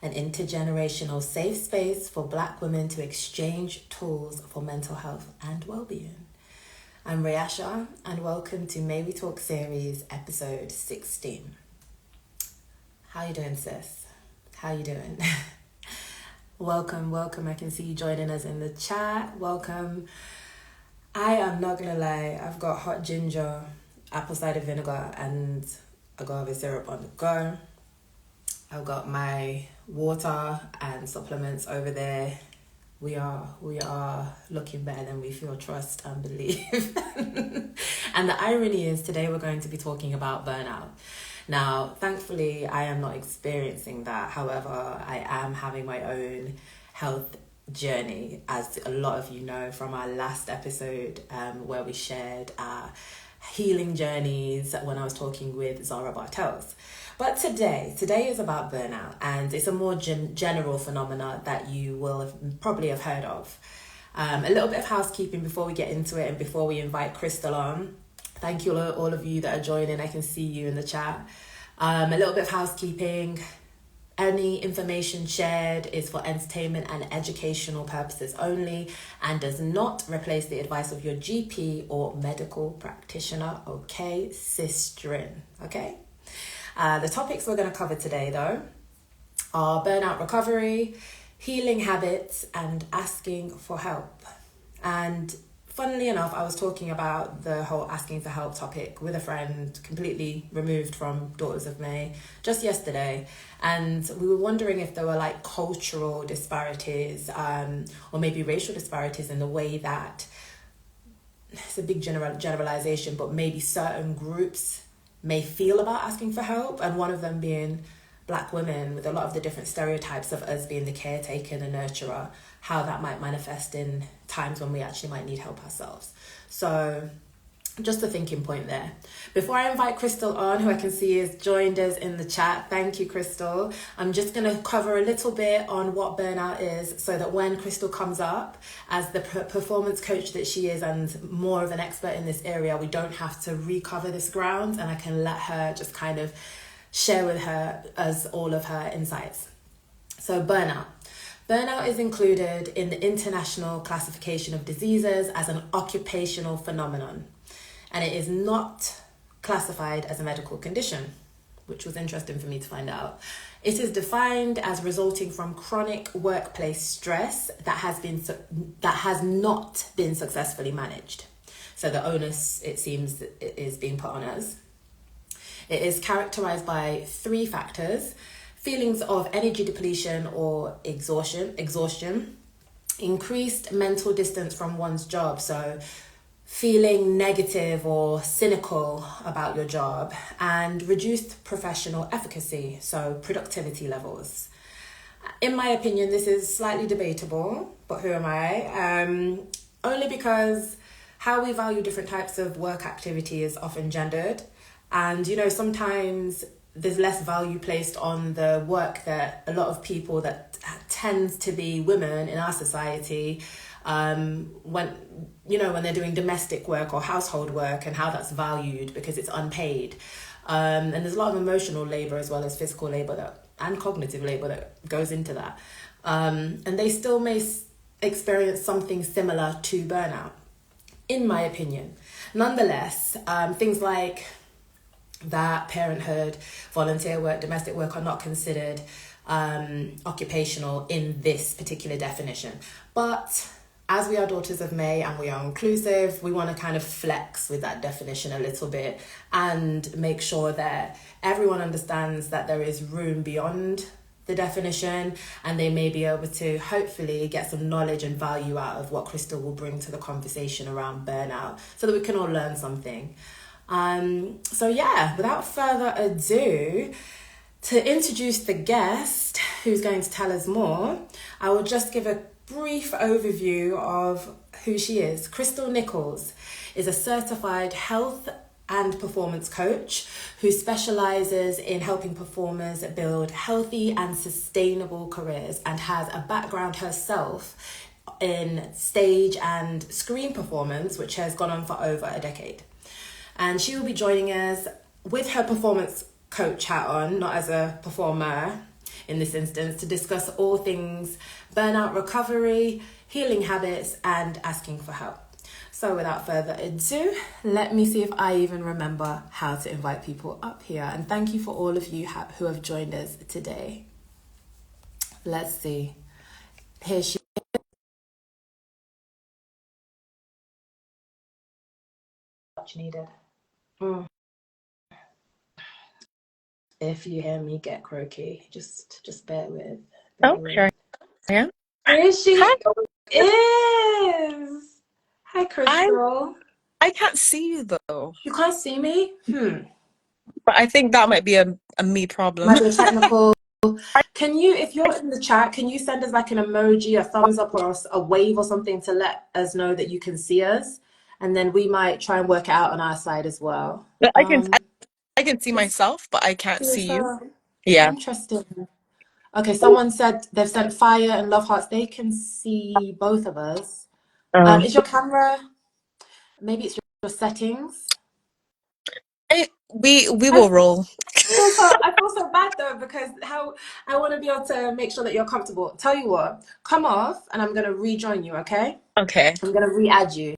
an intergenerational safe space for Black women to exchange tools for mental health and well-being. I'm Rayasha, and welcome to May We Talk series, episode 16. How you doing, sis? How you doing? Welcome. I can see you joining us in the chat. Welcome. I am not gonna lie, I've got hot ginger, apple cider vinegar, and agave syrup on the go. I've got my water and supplements over there. We are looking better than we feel, trust and believe. And the irony is today we're going to be talking about burnout. Now, thankfully, I am not experiencing that. However, I am having my own health journey, as a lot of you know from our last episode where we shared our healing journeys when I was talking with Zara Bartels. But today is about burnout, and it's a more general phenomena that you will probably have heard of. A little bit of housekeeping before we get into it and before we invite Crystal on. Thank you all of you that are joining. I can see you in the chat. A little bit of housekeeping. Any information shared is for entertainment and educational purposes only and does not replace the advice of your GP or medical practitioner. Okay, sistrin. Okay. The topics we're going to cover today, though, are burnout recovery, healing habits, and asking for help. And funnily enough, I was talking about the whole asking for help topic with a friend completely removed from Daughters of May just yesterday. And we were wondering if there were like cultural disparities or maybe racial disparities in the way that, it's a big generalization, but maybe certain groups may feel about asking for help, and one of them being Black women, with a lot of the different stereotypes of us being the caretaker, the nurturer, how that might manifest in times when we actually might need help ourselves. So just a thinking point there. Before I invite Crystal on, who I can see has joined us in the chat, thank you, Crystal. I'm just going to cover a little bit on what burnout is so that when Crystal comes up as the performance coach that she is and more of an expert in this area, we don't have to recover this ground, and I can let her just kind of share with her as all of her insights. So burnout. Burnout is included in the International Classification of Diseases as an occupational phenomenon, and it is not classified as a medical condition, which was interesting for me to find out. It is defined as resulting from chronic workplace stress that has not been successfully managed. So the onus, it seems, is being put on us. It is characterized by three factors: feelings of energy depletion or exhaustion, increased mental distance from one's job, so feeling negative or cynical about your job, and reduced professional efficacy, so productivity levels. In my opinion, this is slightly debatable, but who am I? Only because how we value different types of work activity is often gendered. And, you know, sometimes there's less value placed on the work that a lot of people that tends to be women in our society, when they're doing domestic work or household work, and how that's valued because it's unpaid. And there's a lot of emotional labor as well as physical labor and cognitive labor that goes into that. And they still may experience something similar to burnout, in my opinion. Nonetheless, things like that parenthood, volunteer work, domestic work are not considered occupational in this particular definition. But as we are Daughters of May and we are inclusive, we want to kind of flex with that definition a little bit and make sure that everyone understands that there is room beyond the definition, and they may be able to hopefully get some knowledge and value out of what Crystal will bring to the conversation around burnout so that we can all learn something. Without further ado, to introduce the guest who's going to tell us more, I will just give a brief overview of who she is. Crystal Nichols is a certified health and performance coach who specializes in helping performers build healthy and sustainable careers, and has a background herself in stage and screen performance, which has gone on for over a decade. And she will be joining us with her performance coach hat on, not as a performer, in this instance to discuss all things burnout recovery, healing habits, and asking for help. So without further ado, let me see if I even remember how to invite people up here. And thank you for all of you who have joined us today. Let's see. Here she much needed. If you hear me get croaky, just bear with. Bear Oh, with. sure. Yeah. Here she Hi. is. Hi, I Crystal. I can't see you though, You can't see me? but I think that might be a me problem. Might be a technical. Can you, if you're in the chat, can you send us like an emoji, a thumbs up, or a wave or something to let us know that you can see us? And then we might try and work it out on our side as well. I can I can see myself, but I can't see you. So Yeah. interesting. Okay, someone said they've sent fire and love hearts. They can see both of us. Um, Is your camera, maybe it's your settings? we I will roll. I feel so bad though because how I want to be able to make sure that you're comfortable. Tell you what, come off and I'm gonna rejoin you, okay? Okay. I'm gonna re-add you.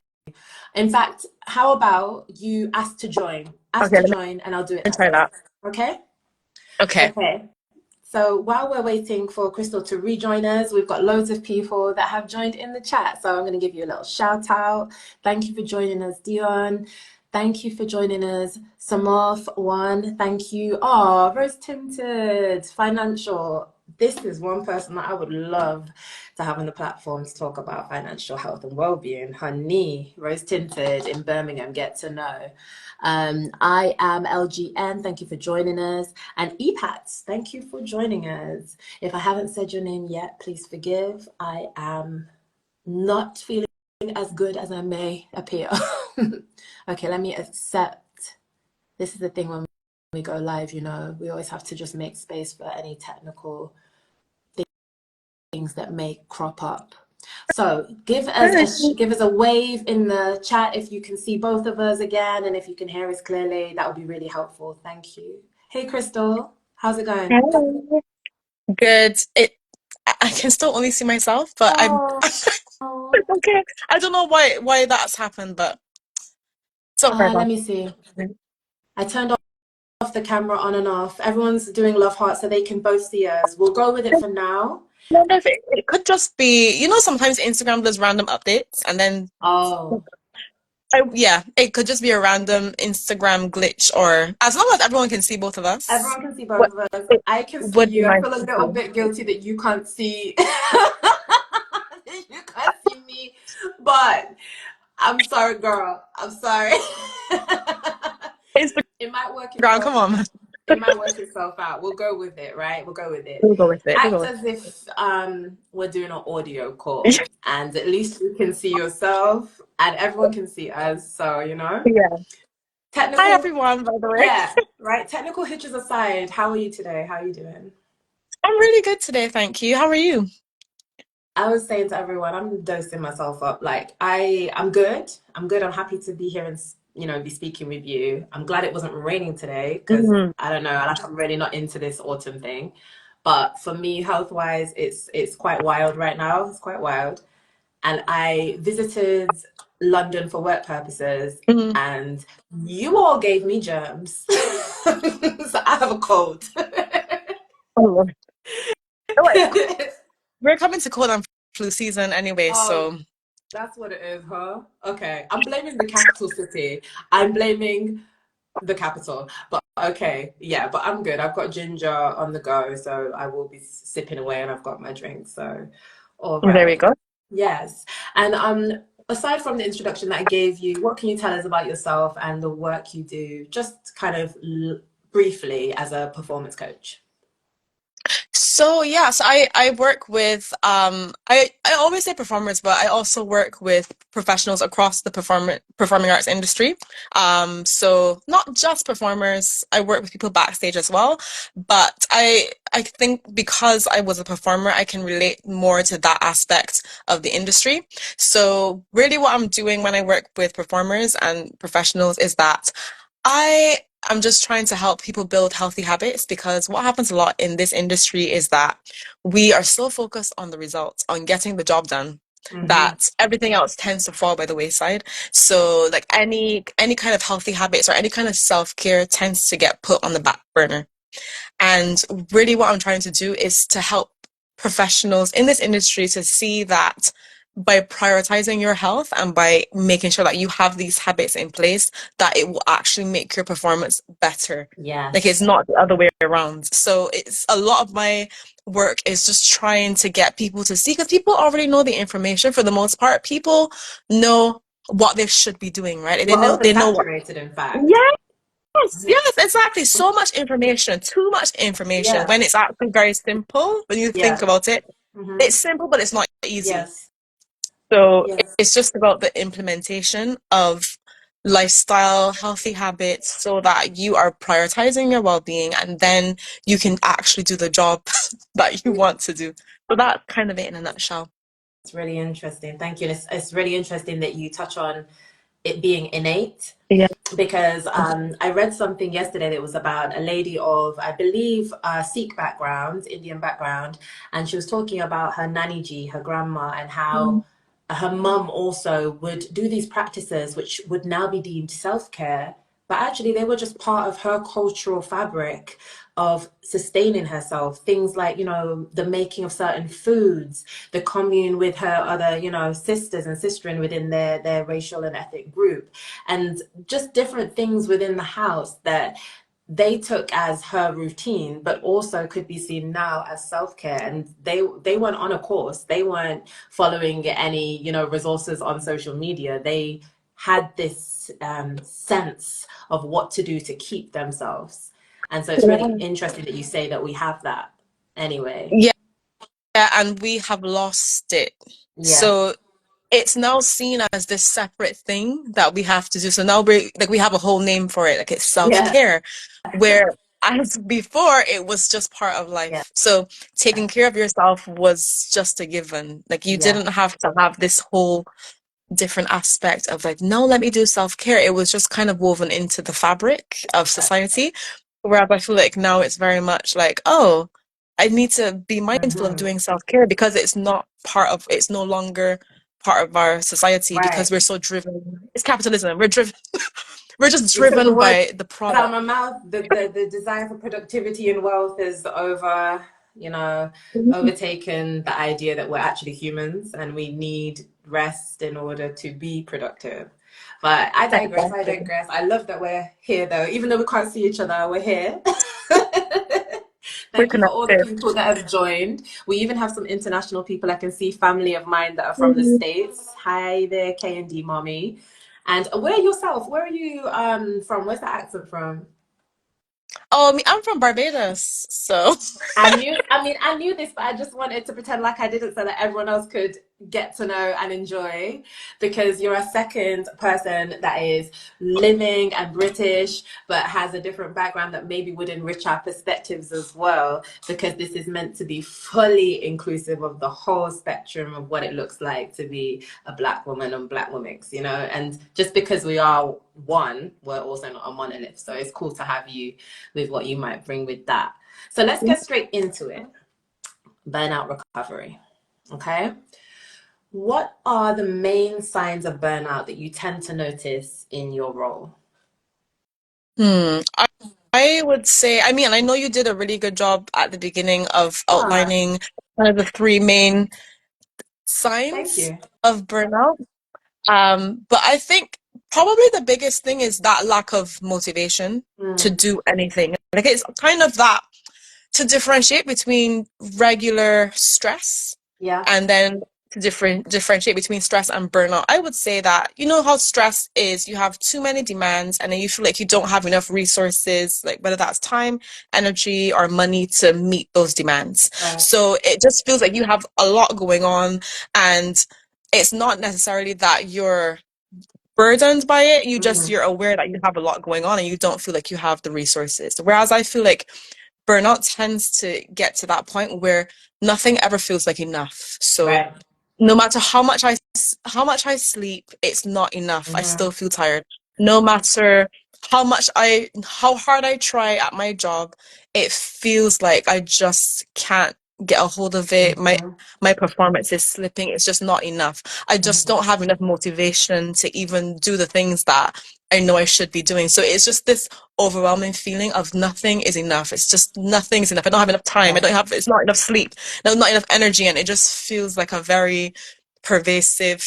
In fact, how about you ask to join? Ask Okay, to let join and I'll do it me that try way. that. Okay? Okay. Okay. So while we're waiting for Crystal to rejoin us, we've got loads of people that have joined in the chat. So I'm going to give you a little shout out. Thank you for joining us, Dion. Thank you for joining us, Samoth One. Thank you. Oh, Rose Tinted, Financial. This is one person that I would love to have on the platform to talk about financial health and well-being. Honey, Rose Tinted in Birmingham, get to know. I am LGN. Thank you for joining us. And EPATS, thank you for joining us. If I haven't said your name yet, please forgive. I am not feeling as good as I may appear. Okay, let me accept. This is the thing when we go live, we always have to just make space for any technical things that may crop up. So give us a wave in the chat if you can see both of us again, and if you can hear us clearly, that would be really helpful. Thank you. Hey, Crystal, how's it going? Hello. Good. I can still only see myself, but I'm Oh, it's okay. I don't know why that's happened, but it's okay. let me see. I turned off the camera on and off. Everyone's doing love hearts so they can both see us. We'll go with it for now. Wonder if it could just be, sometimes Instagram does random updates and then, Oh, yeah, it could just be a random Instagram glitch, or as long as everyone can see both of us, everyone can see both what of us. it I can see would be you. I nice feel a to little see. bit guilty that you can't see. You can't see me, but I'm sorry, girl. I'm sorry. It might work Instagram, itself. come on. It might work itself out. We'll go with it, right? We'll go with it. We'll go with it. We'll go Act with as if we're doing an audio it. call, and at least you can see yourself, and everyone can see us. So Yeah. Hi technical, everyone, by the way. yeah, right. Technical hitches aside, how are you today? How are you doing? I'm really good today, thank you. How are you? I was saying to everyone, I'm dosing myself up. Like I'm good. I'm good. I'm happy to be here and be speaking with you. I'm glad it wasn't raining today because Mm. I don't know. I'm really not into this autumn thing. But for me, health wise, it's quite wild right now. It's quite wild. And I visited London for work purposes, Mm. and you all gave me germs. So I have a cold. Oh, Lord. We're coming to cold and flu season anyway, Oh, so that's what it is, huh? Okay. I'm blaming the capital city. I'm blaming the capital. But okay, yeah, but I'm good. I've got ginger on the go, so I will be sipping away and I've got my drink. So, all there we right. go. Yes. And aside from the introduction that I gave you, what can you tell us about yourself and the work you do, just kind of briefly as a performance coach? So yes, I work with I always say performers, but I also work with professionals across the performing arts industry. So not just performers, I work with people backstage as well. But I think because I was a performer, I can relate more to that aspect of the industry. So really what I'm doing when I work with performers and professionals is that I I'm just trying to help people build healthy habits because what happens a lot in this industry is that we are so focused on the results, on getting the job done, Mm-hmm. that everything else tends to fall by the wayside. So like any kind of healthy habits or any kind of self-care tends to get put on the back burner. And really, what I'm trying to do is to help professionals in this industry to see that by prioritizing your health and by making sure that you have these habits in place, that it will actually make your performance better. Like it's Yes. not the other way around. So it's a lot of my work is just trying to get people to see because people already know the information for the most part. People know what they should be doing, right? We're They know what. oversaturated, in fact. Yes, yes, exactly. So much information, too much information, Yeah. when it's actually very simple. When you think Yeah. about it, Mm-hmm. it's simple, but it's not easy. Yes. So Yes. it's just about the implementation of lifestyle, healthy habits, so that you are prioritizing your well-being, and then you can actually do the job that you want to do. So that's kind of it in a nutshell. It's really interesting. Thank you. It's really interesting that you touch on it being innate Yeah. because I read something yesterday that was about a lady of, I believe, Sikh background, Indian background, and she was talking about her nanny ji, her grandma, and how her mum also would do these practices which would now be deemed self-care, but actually they were just part of her cultural fabric of sustaining herself. Things like, the making of certain foods, the commune with her other, sisters and sisterin within their racial and ethnic group, and just different things within the house that they took as her routine, but also could be seen now as self-care. And they weren't on a course. They weren't following any, resources on social media. They had this sense of what to do to keep themselves. And so it's really Yeah. interesting that you say that we have that anyway. Yeah, and we have lost it. Yeah. So it's now seen as this separate thing that we have to do. So now we have a whole name for it, like it's Yeah. self-care, where as before it was just part of Yeah. life. So taking care of yourself was just a given. Like you Yeah. didn't have to have this whole different aspect of like, no, let me do self-care. It was just kind of woven into the fabric of society. Whereas I feel like now it's very much like, oh, I need to be mindful of Hmm. doing self-care because it's no longer part of our society Right. because we're so driven. It's capitalism. We're driven, we're just You took the driven words by the out product. of my mouth. The desire for productivity and wealth is overtaken the idea that we're actually humans and we need rest in order to be productive. But I digress. I Exactly. digress. I love that we're here though, even though we can't see each other, we're here. We're Thank you for all the connected. people that have joined. We even have some international people. I can see family of mine that are from the Mhm. States. Hi there, K and D mommy. And where yourself? Where are you from? Where's the accent from? Oh, I'm from Barbados, so I knew this, but I just wanted to pretend like I didn't so that everyone else could get to know and enjoy because you're a second person that is living and British, but has a different background that maybe would enrich our perspectives as well, because this is meant to be fully inclusive of the whole spectrum of what it looks like to be a black woman and black women, and just because we are one, we're also not a monolith. So it's cool to have you with what you might bring with that. So let's get straight into it. Burnout recovery. Okay. What are the main signs of burnout that you tend to notice in your role? hmm. I would say, I mean, I know you did a really good job at the beginning of Ah, outlining kind of the three main thank signs you. of burnout. But I think probably the biggest thing is that lack of motivation to Mm, do anything. Like it's kind of that to differentiate between regular stress yeah. and then to differentiate between stress and burnout. I would say that you know how stress is, you have too many demands and then you feel like you don't have enough resources, like whether that's time, energy, or money to meet those demands. Right. So it just feels like you have a lot going on, and it's not necessarily that you're burdened by it, Hmm. you're aware that you have a lot going on and you don't feel like you have the resources. Whereas I feel like burnout tends to get to that point where nothing ever feels like enough. So Right. no matter how much I sleep, it's not enough. I Hmm. still feel tired. No matter how hard I try at my job, it feels like I just can't get a hold of it. Hmm. My performance is slipping. It's just not enough. I just Hmm. don't have enough motivation to even do the things that I know I should be doing. So it's just this overwhelming feeling of nothing is enough. It's just nothing is enough. I don't have enough time. Yeah. It's not enough sleep. No, not enough energy. And it just feels like a very pervasive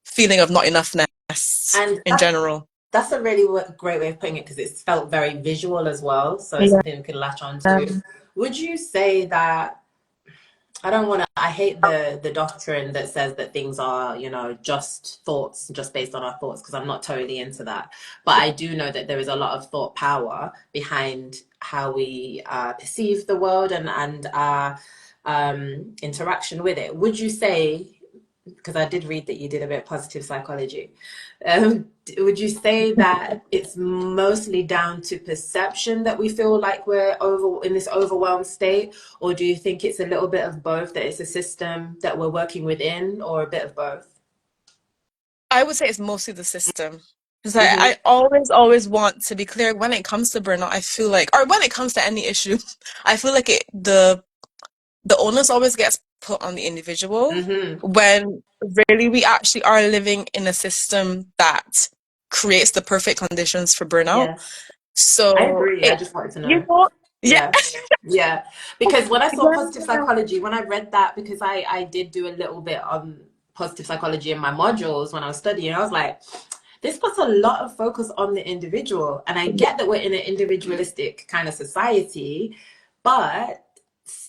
feeling of not enoughness And in general. that's a really great way of putting it because it's felt very visual as well. So it's Yeah. something we can latch on to. Would you say that I don't want to, I hate the doctrine that says that things are, just thoughts, just based on our thoughts, because I'm not totally into that. But I do know that there is a lot of thought power behind how we perceive the world and our interaction with it. Would you say, because I did read that you did a bit of positive psychology. Would you say that it's mostly down to perception that we feel like we're over in this overwhelmed state, or do you think it's a little bit of both? That it's a system that we're working within, or a bit of both? I would say it's mostly the system. Because Hmm. I always want to be clear when it comes to burnout, I feel like, or when it comes to any issue, I feel like the onus always gets put on the individual Hmm. when really we actually are living in a system that creates the perfect conditions for burnout. Yes, I So agree. I just wanted to you know. know, yeah, Yeah. Yeah. Because when I saw positive yeah, psychology, when I read that, because I did do a little bit on positive psychology in my modules when I was studying, I was like, this puts a lot of focus on the individual. And I get that we're in an individualistic kind of society, but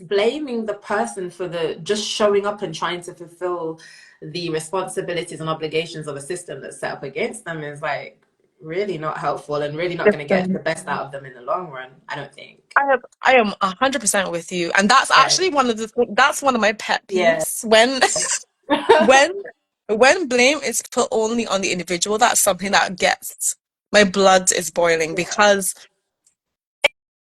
blaming the person for the just showing up and trying to fulfill the responsibilities and obligations of a system that's set up against them is like really not helpful and really not going to get the listen, best out of them in the long run, I don't think. I am 100% with you, and that's Okay. actually that's one of my pet Yeah. peeves when when when blame is put only on the individual. That's something that gets my blood is boiling Yeah. because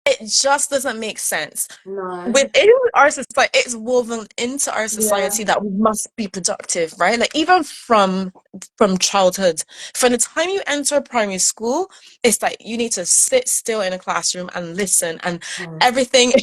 it just doesn't make sense. No. Within our society, it's woven into our Yeah. society that we must be productive, right? Like even from childhood, from the time you enter primary school, it's like you need to sit still in a classroom and listen, and Mm. everything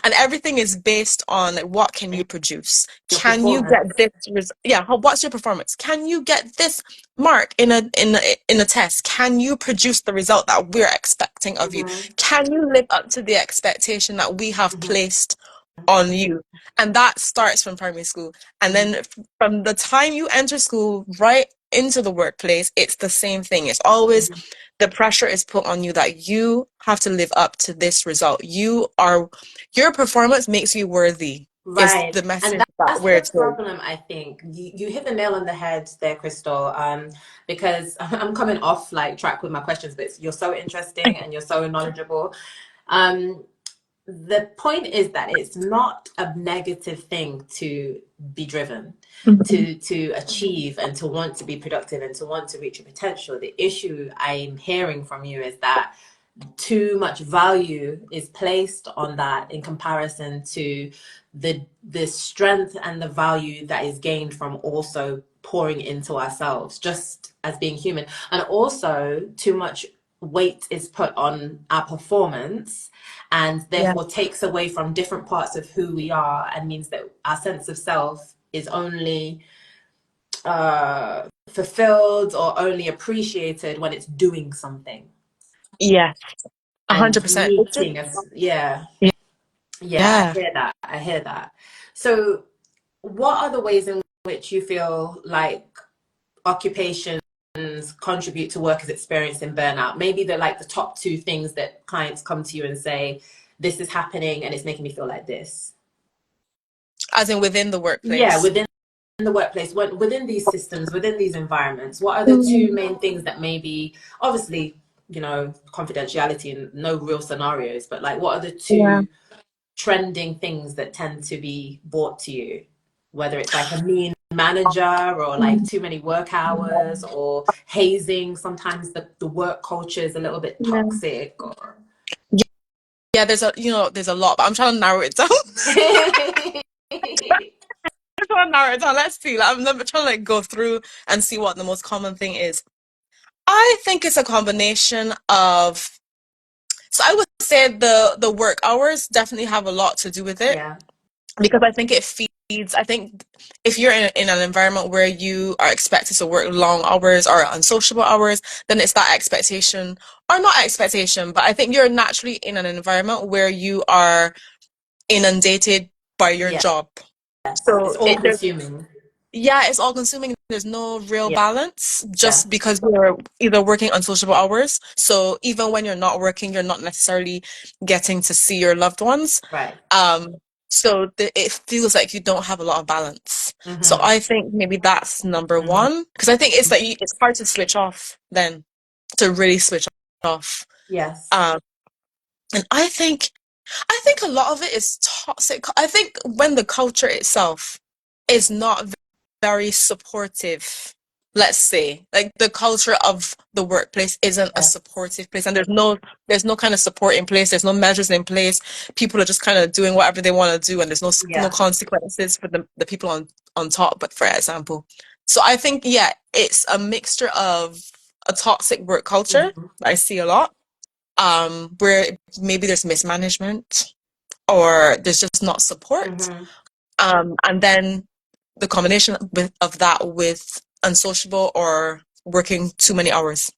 and everything is based on like what can you produce? Your Can you get performance. this? Yeah, what's your performance? Can you get this mark in a test? Can you produce the result that we're expecting of you? Hmm. Can you live up to the expectation that we have Hmm. placed on you? And that starts from primary school. And Hmm. then from the time you enter school right into the workplace, it's the same thing. It's always Hmm. the pressure is put on you that you have to live up to this result. Your performance makes you worthy, is Right. the And message that that's we're the told. problem, I think. You hit the nail on the head there, Crystal. Because I'm coming off like track with my questions, but you're so interesting and you're so knowledgeable. Um, the point is that it's not a negative thing to be driven, Mhm. to achieve and to want to be productive and to want to reach your potential. The issue I'm hearing from you is that too much value is placed on that in comparison to the strength and the value that is gained from also pouring into ourselves just as being human, and also too much weight is put on our performance and Yeah, therefore takes away from different parts of who we are and means that our sense of self is only fulfilled or only appreciated when it's doing something yeah, and 100%. It's just, meeting us. Yeah. Yeah, I yeah. hear that. I hear that. So, what are the ways in which you feel like occupations contribute to workers experiencing burnout? Maybe they're like the top two things that clients come to you and say, this is happening and it's making me feel like this. As in within the Yeah, workplace. within the workplace, within these systems, within these environments, what are the two Mm. main things that maybe, obviously, confidentiality and no real scenarios, but like what are the Yeah. two trending things that tend to be brought to you, whether it's like a mean manager or like too many work hours or hazing. Sometimes the work culture is a little bit Yeah. toxic or Yeah, there's a lot, but I'm trying to narrow it down. I'm trying to narrow it down. Let's see. Like, I'm trying to like go through and see what the most common thing is. I think it's a combination of, so I would say the work hours definitely have a lot to do with it, Yeah. because I think it feeds. I think if you're in an environment where you are expected to work long hours or unsociable hours, then it's that expectation, or not expectation, but I think you're naturally in an environment where you are inundated by your Yes. job. It's So all there's, consuming. yeah, it's all consuming. There's no real Yeah. balance Yeah. just because you're either working unsociable hours. So even when you're not working, you're not necessarily getting to see your loved ones. Right. Um, so it feels like you don't have a lot of balance. So Mm-hmm. I think maybe that's number Mm-hmm. one, because I think it's like it's hard to switch off then, to really switch off. Yes. Um, and I think a lot of it is toxic. I think when the culture itself is not very supportive, let's say, like the culture of the workplace isn't a Yes. supportive place, and there's no kind of support in place, there's no measures in place. People are just kind of doing whatever they want to do, and there's no Yeah. consequences for the people on top, but for example. So I think, yeah, it's a mixture of a toxic work culture Mm-hmm. that I see a lot, where maybe there's mismanagement or there's just not support. Mm-hmm. And then the combination of that with unsociable or working too many hours.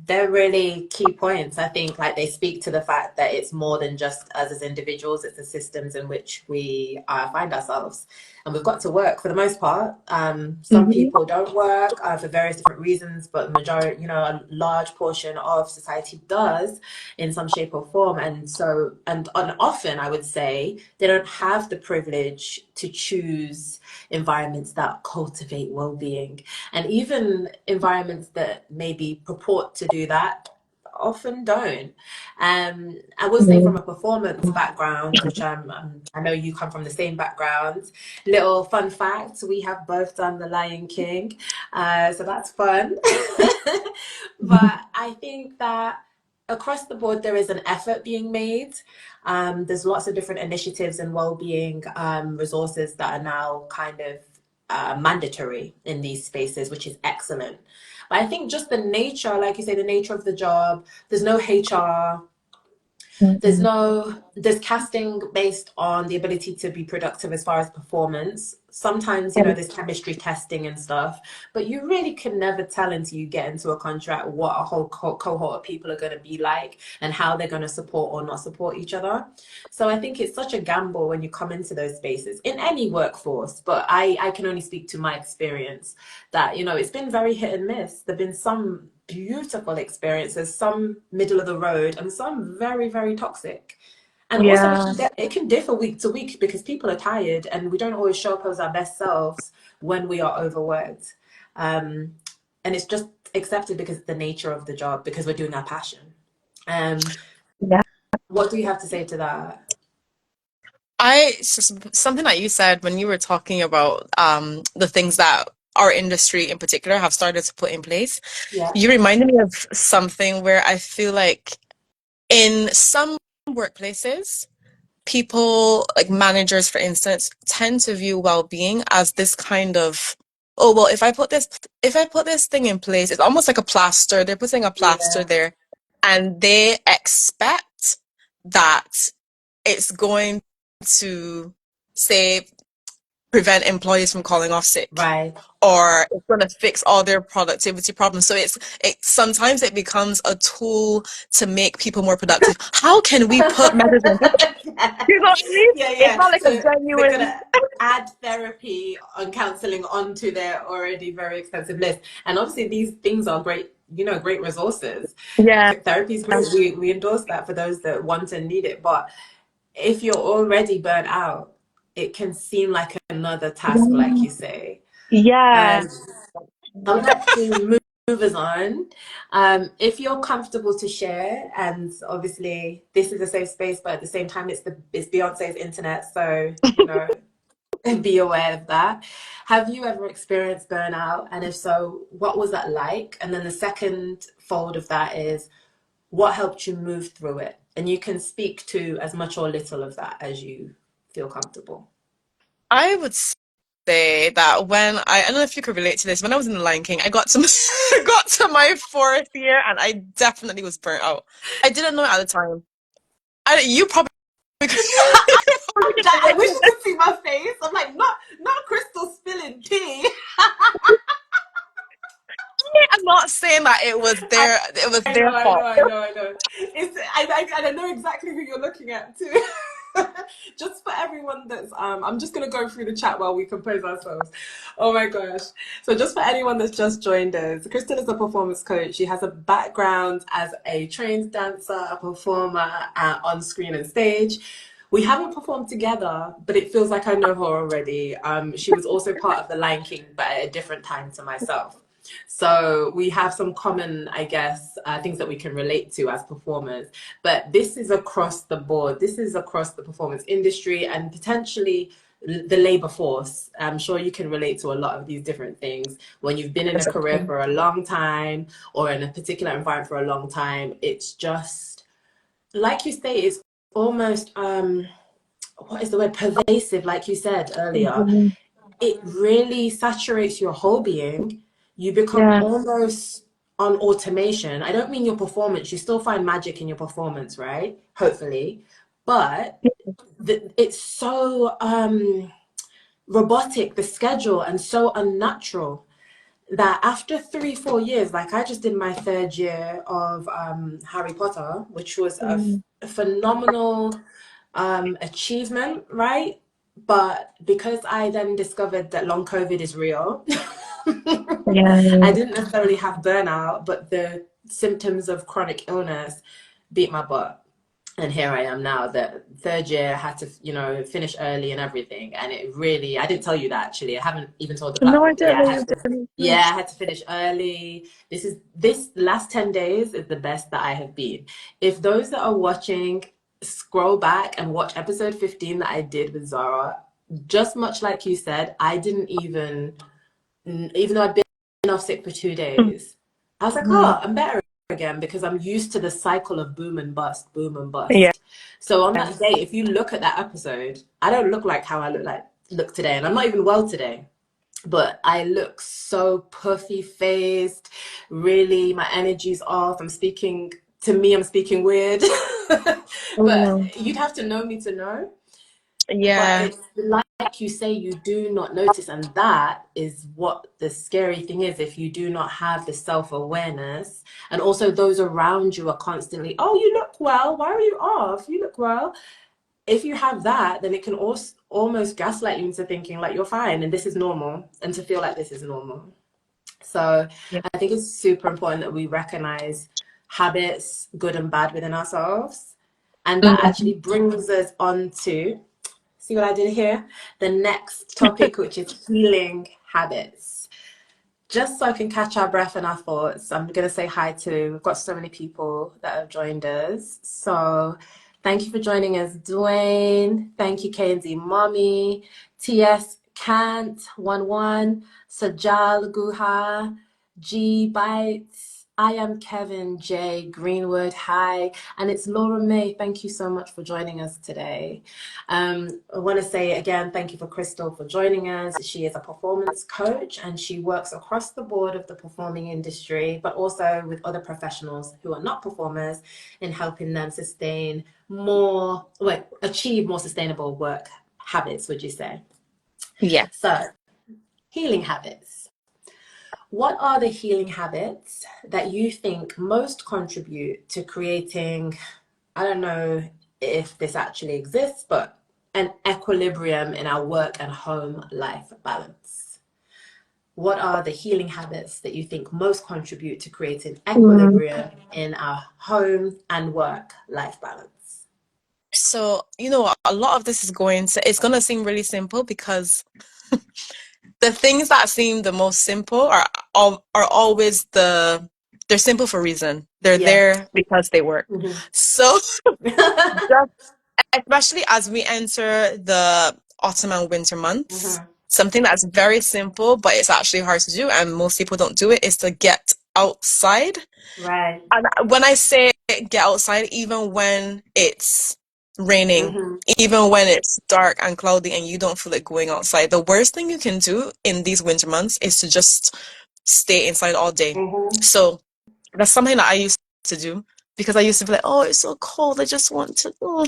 They're really key points. I think like they speak to the fact that it's more than just us as individuals, it's the systems in which we find ourselves. And we've got to work for the most part. Some Mhm. people don't work for various different reasons, but majority, a large portion of society does in some shape or form. And so, and often I would say they don't have the privilege to choose environments that cultivate well-being, and even environments that maybe purport to do that often don't. I will say from a performance background, which I know you come from the same background. Little fun fact: we have both done The Lion King, so that's fun. But I think that across the board there is an effort being made. There's lots of different initiatives and well-being resources that are now kind of mandatory in these spaces, which is excellent. But I think just the nature, like you say, the nature of the job, there's no HR, Mhm. there's casting based on the ability to be productive as far as performance. Sometimes, there's chemistry testing and stuff, but you really can never tell until you get into a contract what a whole cohort of people are going to be like and how they're going to support or not support each other. So I think it's such a gamble when you come into those spaces in any workforce, but I can only speak to my experience that, it's been very hit and miss. There've been some beautiful experiences, some middle of the road, and some very, very toxic. And also, Yeah. it can differ week to week because people are tired and we don't always show up as our best selves when we are overworked. Um, and it's just accepted because it's the nature of the job, because we're doing our passion. Um, Yeah. what do you have to say to that? Something that you said when you were talking about the things that our industry in particular have started to put in place, Yeah, you reminded me of something where I feel like in some workplaces, people, like managers for instance, tend to view well-being as this kind of, oh well, if I put this thing in place, it's almost like a plaster. They're putting a plaster yeah, there, and they expect that it's going to, say, prevent employees from calling off sick, right. or it's going to fix all their productivity problems. So it sometimes it becomes a tool to make people more productive. How can we put measures in place? Yeah, You know what I mean? It's yeah. not like a So they're genuine. gonna add therapy and counseling onto their already very expensive list. And obviously these things are great, great resources. Yeah. Therapy is great. We endorse that for those that want and need it. But if you're already burnt out, it can seem like another task, like you say. Yeah. Um, I would like to move us on. If you're comfortable to share, and obviously this is a safe space, but at the same time, it's Beyonce's internet, so be aware of that. Have you ever experienced burnout, and if so, what was that like? And then the second fold of that is what helped you move through it, and you can speak to as much or little of that as you feel comfortable. I would say that I don't know if you could relate to this, when I was in the Lion King, I got to I got to my fourth year and I definitely was burnt out. I didn't know it at the time. You probably could, you probably could I relate wish to you this. could see my face. I'm like, not Crystal spilling tea. I'm not saying that it was their fault. I know. I don't know exactly who you're looking at too. Just for everyone that's I'm just gonna go through the chat while we compose ourselves. Oh my gosh. So just for anyone that's just joined us, Kristen is a performance coach. She has a background as a trained dancer, a performer on screen and stage. We haven't performed together, but it feels like I know her already. She was also part of the Lion King, but at a different time to myself. So we have some common, I guess, things that we can relate to as performers. But this is across the board. This is across the performance industry and potentially the labor force. I'm sure you can relate to a lot of these different things. When you've been in a career for a long time or in a particular environment for a long time, it's just, like you say, it's almost, what is the word? Pervasive, like you said earlier. Mhm. It really saturates your whole being. You become Yeah. almost on automation. I don't mean your performance. You still find magic in your performance, right? Hopefully. But it's so robotic, the schedule, and so unnatural that after 3, 4 years, like I just did my third year of Harry Potter, which was Mm. a phenomenal achievement, right? But because I then discovered that long COVID is real, I Yeah. didn't necessarily have burnout, but the symptoms of chronic illness beat my butt. And here I am now. The third year, I had to, finish early and everything. And it really, I didn't tell you that actually. I haven't even told the No, I platform. didn't know you didn't. Yeah, I had to finish early. This last 10 days is the best that I have been. If those that are watching scroll back and watch episode 15 that I did with Zara, just much like you said, I didn't even though I'd been off sick for 2 days, I was like, Mhm. oh, I'm better again because I'm used to the cycle of boom and bust, boom and Yeah. bust. So on that day, if you look at that episode, I don't look like how I look today, and I'm not even well today. But I look so puffy faced. Really, my energy's off. I'm speaking weird. But Mm. you'd have to know me to know. But Yeah. it's like you say, you do not notice. And that is what the scary thing is. If you do not have the self-awareness, and also those around you are constantly, oh, you look well. Why are you off? You look well. If you have that, then it can also almost gaslight you into thinking like you're fine and this is normal, and to feel like this is normal. So Yeah. I think it's super important that we recognize habits, good and bad, within ourselves. And that Mhm. actually brings us on to, see what I did here? The next topic, which is healing habits. Just so I can catch our breath and our thoughts, I'm going to say hi to, we've got so many people that have joined us. So thank you for joining us, Dwayne. Thank you, KNZ Mommy, TS Kant 11, Sajal Guha, G Bites. I am Kevin J Greenwood. Hi. And it's Laura May. Thank you so much for joining us today. I want to say again, thank you for Crystal for joining us. She is a performance coach and she works across the board of the performing industry, but also with other professionals who are not performers in helping them achieve more sustainable work habits, would you say? Yeah. So, healing habits. What are the healing habits that you think most contribute to creating, I don't know if this actually exists, but an equilibrium in our work and home life balance? What are the healing habits that you think most contribute to creating Mm. equilibrium in our home and work life balance? So, a lot of this it's going to seem really simple because the things that seem the most simple are always they're simple for a reason. They're Yeah. there because they work. Mm-hmm. So, just, especially as we enter the autumn and winter months, Mm-hmm. something that's very simple, but it's actually hard to do, and most people don't do it, is to get outside. Right. And when I say get outside, even when it's raining, Mm-hmm. even when it's dark and cloudy and you don't feel like going outside. The worst thing you can do in these winter months is to just stay inside all day. Mm-hmm. So that's something that I used to do because I used to be like, oh, it's so cold. I just want to. Oh.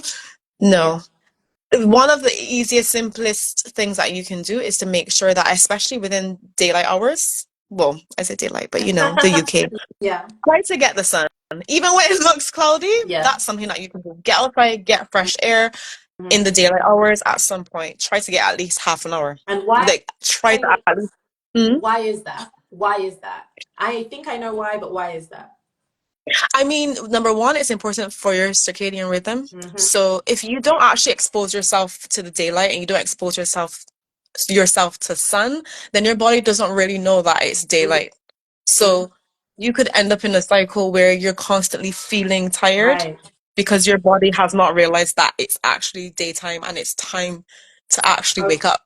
Yeah. No. One of the easiest, simplest things that you can do is to make sure that, especially within daylight hours, well, I say daylight, but you know, the UK, Yeah. try to get the sun. Even when it looks cloudy, Yeah. that's something that you can do. Get outside, get fresh air in the Mhm. daylight hours at some point. Try to get at least half an hour. And why Like, try to at least. Mhm. why is that? Why is that? I think I know why, but why is that? I mean, number one, it's important for your circadian rhythm. Mm-hmm. So if you don't actually expose yourself to the daylight and you don't expose yourself to sun, then your body doesn't really know that it's Mm-hmm. daylight. So you could end up in a cycle where you're constantly feeling tired Right. because your body has not realized that it's actually daytime and it's time to actually wake up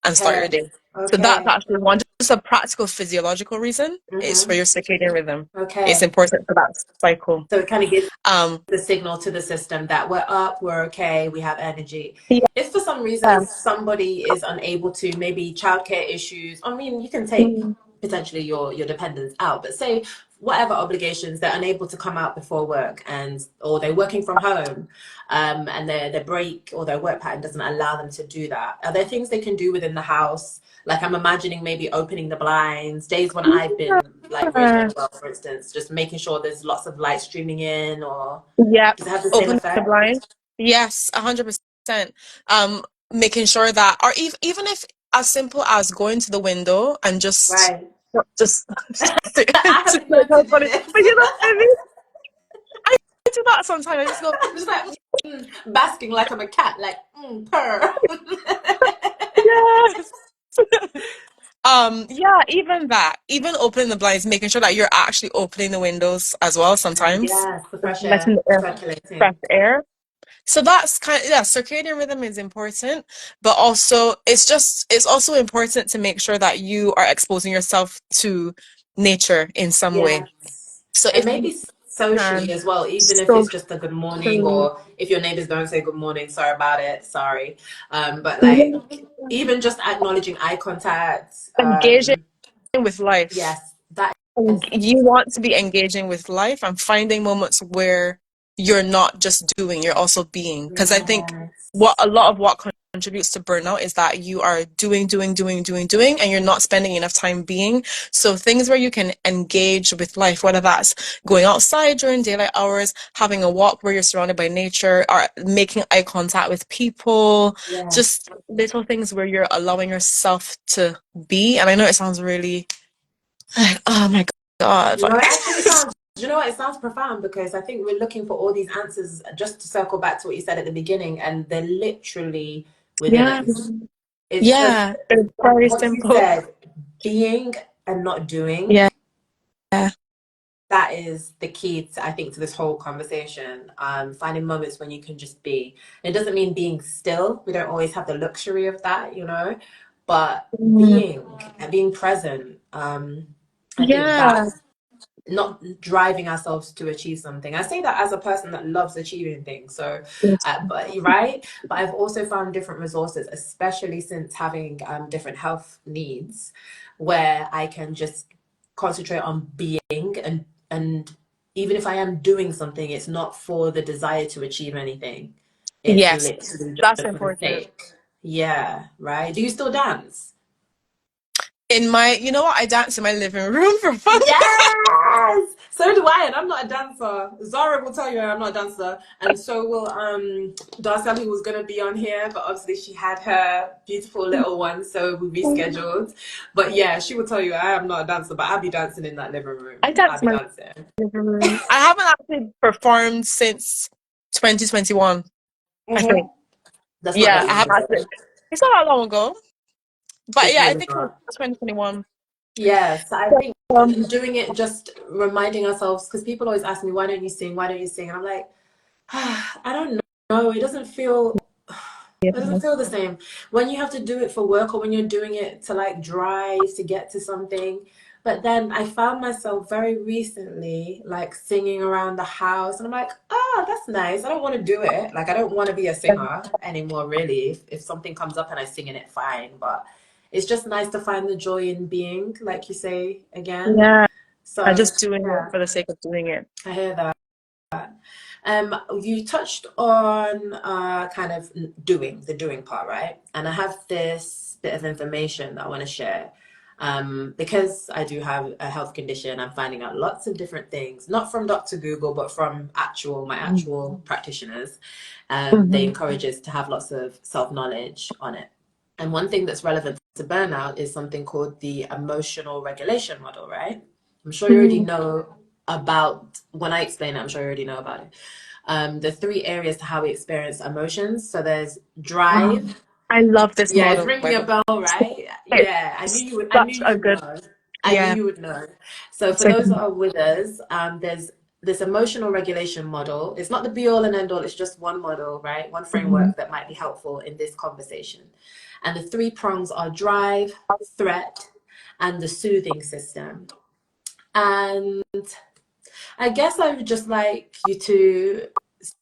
and start your Okay. day. So that's Okay. actually one, just a practical physiological reason. It's for Mm-hmm. your circadian rhythm. It's Okay. important for that cycle. So it kind of gives Um, the signal to the system that we're up, we're okay, we have energy. yeah. If for some reason somebody is unable to, maybe childcare issues, I mean, you can take Mm. potentially your dependents out, but say whatever obligations, they're unable to come out before work, and or they're working from home, and their break or their work pattern doesn't allow them to do that. Are there things they can do within the house? Like I'm imagining maybe opening the blinds, days when I've been like really Yeah. unwell, for instance, just making sure there's lots of light streaming in, or Yep. does it have the same Open the effect? blind. Yes, 100%. Making sure that, or even if as simple as going to the window and Right. just I to haven't learned to do funny. this. But you know what I mean? I do that sometimes. I just go, I'm just like basking like I'm a cat, like purr. yes. Yeah, even that, even opening the blinds, making sure that you're actually opening the windows as well sometimes, Yes, the just fresh letting air the air, fresh circulating. air. So that's yeah, circadian rhythm is important, but also it's also important to make sure that you are exposing yourself to nature in some way. Yes. So And if you maybe socially can, as well, even if so it's just a good morning, true. or if your neighbors don't say good morning, sorry about it, sorry. But like Yeah. even just acknowledging eye contact. Engaging with life. Yes, that And is. you want to be engaging with life and finding moments where you're not just doing, you're also being. Because I think Yes. what contributes to burnout is that you are doing, and you're not spending enough time being. So things where you can engage with life, whether that's going outside during daylight hours, having a walk where you're surrounded by nature, or making eye contact with people, Yes. just little things where you're allowing yourself to be. And I know it sounds really like, oh my God. No, it actually sounds, you know what? It sounds profound because I think we're looking for all these answers just to circle back to what you said at the beginning, and they're literally within Yeah. us. It's just Yeah. It's very what you simple. said, being and not doing. Yeah. Yeah. That is the key to, I think, to this whole conversation. Finding moments when you can just be. It doesn't mean being still. We don't always have the luxury of that, you know, but Mm. being and being present. I think Yeah. that's not driving ourselves to achieve something. I say that as a person that loves achieving things. So, Yes. but right. But I've also found different resources, especially since having different health needs, where I can just concentrate on being and even if I am doing something, it's not for the desire to achieve anything. It's Yes. literally That's just for the important. sake. Yeah, right. Do you still dance? In my, you know what? I dance in my living room for fun. Yes, so do I, and I'm not a dancer. Zara will tell you I'm not a dancer, and so will Darcel, who was gonna be on here, but obviously she had her beautiful little one, so we rescheduled. But yeah, she will tell you I am not a dancer, but I'll be dancing in that living room. I I'll dance be in my dancing. living room. I haven't actually performed since 2021, I think. That's not Yeah, that I long haven't actually. ago. It's not that long ago. But It's yeah, I really think it was not. 2021. Yes, I So, think doing it, just reminding ourselves, because people always ask me, why don't you sing? Why don't you sing? And I'm like, I don't know. It doesn't feel it doesn't feel the same when you have to do it for work or when you're doing it to like drive to get to something. But then I found myself very recently like singing around the house, and I'm like, oh, that's nice. I don't want to do it. Like, I don't want to be a singer anymore, really. If something comes up and I sing in it, fine. But it's just nice to find the joy in being, like you say again. Yeah, I So just doing it yeah, for the sake of doing it. I hear that. You touched on kind of the doing part, right? And I have this bit of information that I want to share. Because I do have a health condition, I'm finding out lots of different things, not from Dr. Google, but from my actual practitioners. They Mm-hmm. encourage us to have lots of self-knowledge on it. And one thing that's relevant to burnout is something called the emotional regulation model, right? I'm sure you already know about, when I explain it, I'm sure you already know about it. The three areas to how we experience emotions. So there's drive. I love this Yeah, it's model, ringing by a the way. bell, right? It's Yeah, I knew you would. I knew such you a would good, know. I knew yeah. you would know. So for So, those that are with us, there's this emotional regulation model. It's not the be all and end all. It's just one model, right? One mhm. framework that might be helpful in this conversation. And the three prongs are drive, threat, and the soothing system. And I guess I would just like you to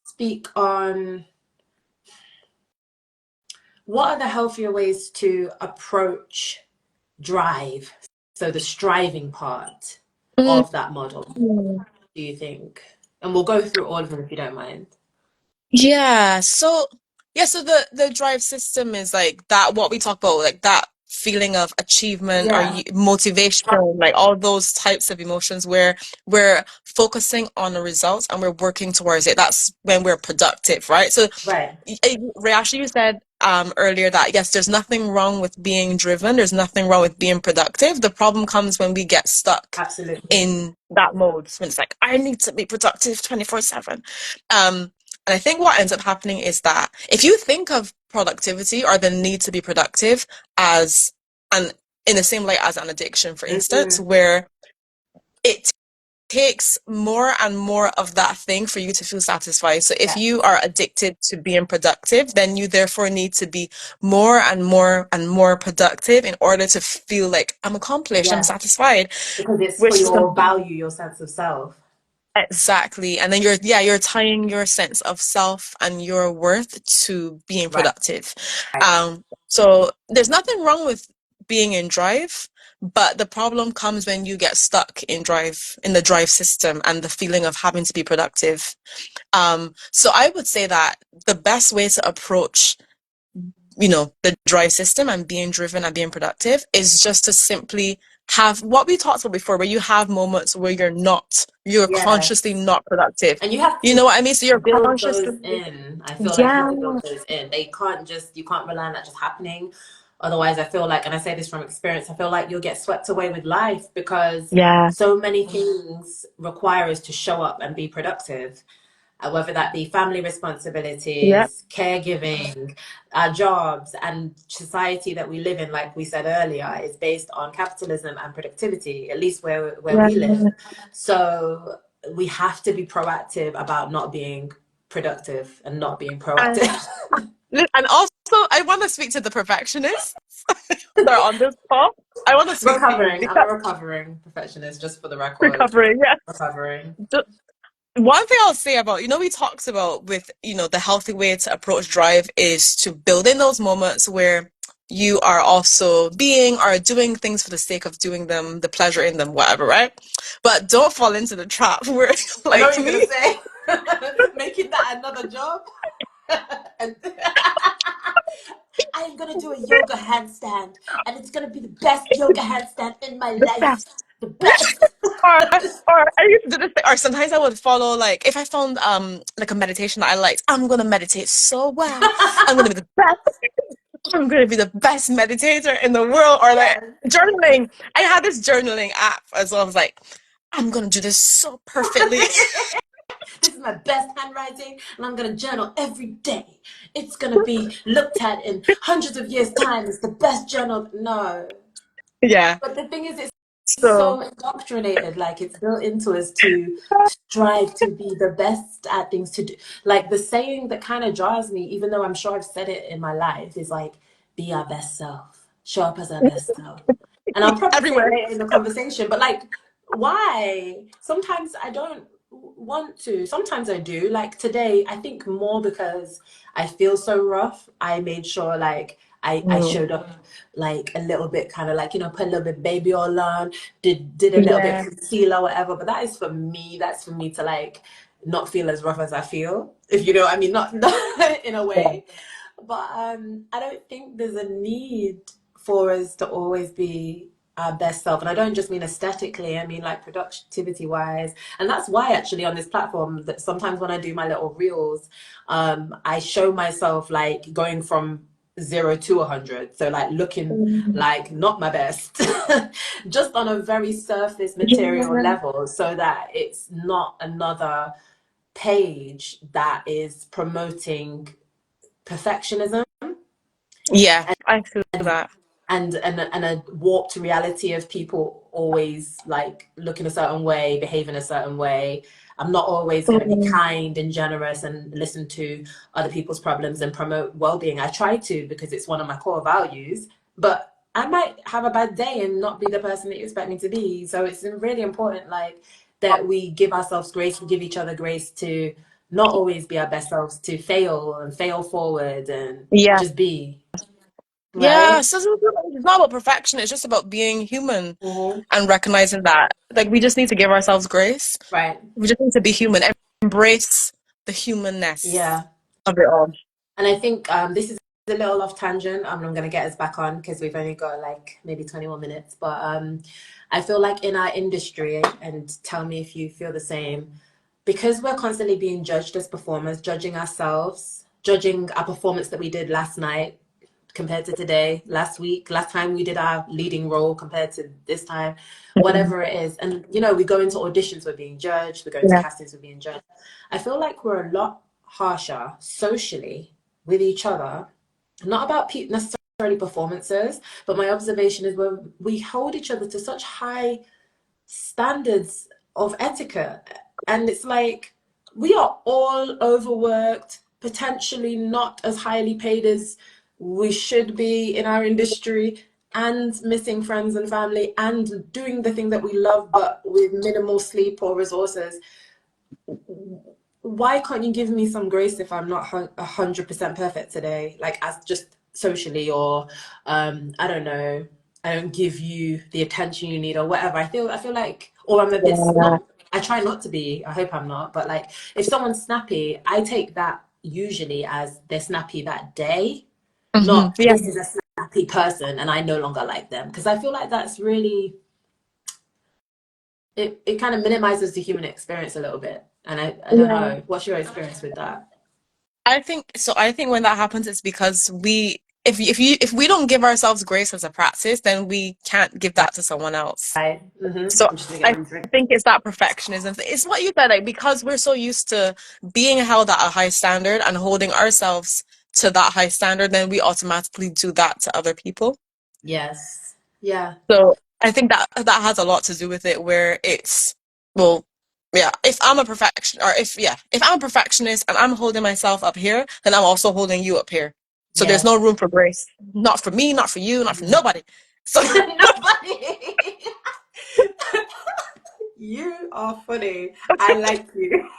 speak on what are the healthier ways to approach drive, so the striving part Mm, of that model, do you think? And we'll go through all of them if you don't mind. yeah. So yeah, so the drive system is like that what we talk about, like that feeling of achievement or Yeah, motivation, like all those types of emotions where we're focusing on the results and we're working towards it. That's when we're productive, right? So right. Actually, you said earlier that yes, there's nothing wrong with being driven. There's nothing wrong with being productive. The problem comes when we get stuck Absolutely. in that mode. When it's like, I need to be productive 24/7. And I think what ends up happening is that if you think of productivity or the need to be productive as an in the same light as an addiction, for instance, Mm-hmm. where it takes more and more of that thing for you to feel satisfied. So if Yeah, you are addicted to being productive, then you therefore need to be more and more and more productive in order to feel like I'm accomplished, I'm yes, satisfied, because it's for which is your value, your sense of self. exactly. And then you're tying your sense of self and your worth to being Right. productive. So there's nothing wrong with being in drive, but the problem comes when you get stuck in the drive system and the feeling of having to be productive. So I would say that the best way to approach the drive system and being driven and being productive is just to simply have what we talked about before, where you have moments where you're consciously Yes. not productive. And you have You to know what I mean? So you're build consciously, those in. I feel like you yeah, have to build those in. You can't rely on that just happening. Otherwise, I feel like, and I say this from experience, I feel like you'll get swept away with life because yeah, so many things require us to show up and be productive. Whether that be family yeah, responsibilities, caregiving, our jobs, and society that we live in, like we said earlier, is based on capitalism and productivity, at least where yeah. we live. So we have to be proactive about not being productive and not being And, proactive. and also, I want to speak to the perfectionists that are on this call. I want to speak to you Recovering. I'm a because recovering perfectionist, just for the record. recovering, yeah. Recovering. One thing I'll say about, we talked about with, the healthy way to approach drive is to build in those moments where you are also being or doing things for the sake of doing them, the pleasure in them, whatever, right? But don't fall into the trap where, I know what like you're gonna me, say. Making that another job. And I am gonna do a yoga handstand, and it's gonna be the best yoga handstand in my the life. best. The best. Or, or I used to do this thing, or sometimes I would follow, like, if I found like a meditation that I liked, I'm gonna meditate so well. I'm gonna be the best. I'm gonna be the best meditator in the world. Or like Yes. journaling. I had this journaling app as well. I was like, I'm gonna do this so perfectly. This is my best handwriting, and I'm gonna journal every day. It's gonna be looked at in hundreds of years' time as the best journal. No. Yeah. But the thing is, it's So so indoctrinated, like it's built into us to strive to be the best at things to do. Like the saying that kind of drives me, even though I'm sure I've said it in my life, is like, be our best self, show up as our best self. And I'll probably say it Everywhere. later in the conversation, but like, why? Sometimes I don't want to. Sometimes I do. Like today, I think more because I feel so rough. I made sure like I Mm. showed up like a little bit kind of like, put a little bit baby oil on, did a little bit Yeah. concealer, whatever. But that is for me. That's for me to like not feel as rough as I feel. If you know what I mean, not in a Yeah. way. But I don't think there's a need for us to always be our best self. And I don't just mean aesthetically, I mean like productivity wise. And that's why actually on this platform that sometimes when I do my little reels, I show myself like going from 0 to 100. So like looking Mm. like not my best, just on a very surface material Yeah. level, so that it's not another page that is promoting perfectionism Yeah, I feel and that. and a warped reality of people always like looking a certain way, behaving a certain way. I'm not always going to be Mm. kind and generous and listen to other people's problems and promote well-being. I try to because it's one of my core values, but I might have a bad day and not be the person that you expect me to be. So it's really important like that we give ourselves grace, we give each other grace to not always be our best selves, to fail and fail forward and Yeah. just be, Yeah, right? so it's not about perfection, it's just about being human Mhm. and recognizing that. Like, we just need to give ourselves grace. Right. We just need to be human and embrace the humanness Yeah. of it all. And I think this is a little off tangent. I'm going to get us back on because we've only got like maybe 21 minutes. But I feel like in our industry, and tell me if you feel the same, because we're constantly being judged as performers, judging ourselves, judging our performance that we did last night compared to today, last week, last time we did our leading role compared to this time, Mm. whatever it is. And, we go into auditions, we're being judged, we go into Yeah. castings, we're being judged. I feel like we're a lot harsher socially with each other, not about necessarily performances, but my observation is when we hold each other to such high standards of etiquette. And it's like we are all overworked, potentially not as highly paid as we should be in our industry, and missing friends and family, and doing the thing that we love, but with minimal sleep or resources. Why can't you give me some grace if I'm not 100% perfect today? Like as just socially, or I don't know, I don't give you the attention you need or whatever. I feel like, or I'm a bit Yeah. not. I try not to be. I hope I'm not. But like, if someone's snappy, I take that usually as they're snappy that day, Hmm. not Yeah. this is a snappy person and I no longer like them. Because I feel like that's really it kind of minimizes the human experience a little bit. And I don't Yeah. know. What's your experience with that? I think when that happens, it's because if we don't give ourselves grace as a practice, then we can't give that to someone else. Right. Mm-hmm. So I'm just gonna get I my drink. think it's that perfectionism. It's what you said, like, because we're so used to being held at a high standard and holding ourselves to that high standard, then we automatically do that to other people. Yes. Yeah. So I think that that has a lot to do with it, where it's, well, yeah, if I'm a perfection, or if I'm a perfectionist and I'm holding myself up here, then I'm also holding you up here. So there's no Yes. room for grace. Not for me, not for you, not for Mhm. nobody. So Nobody. You are funny. I like you.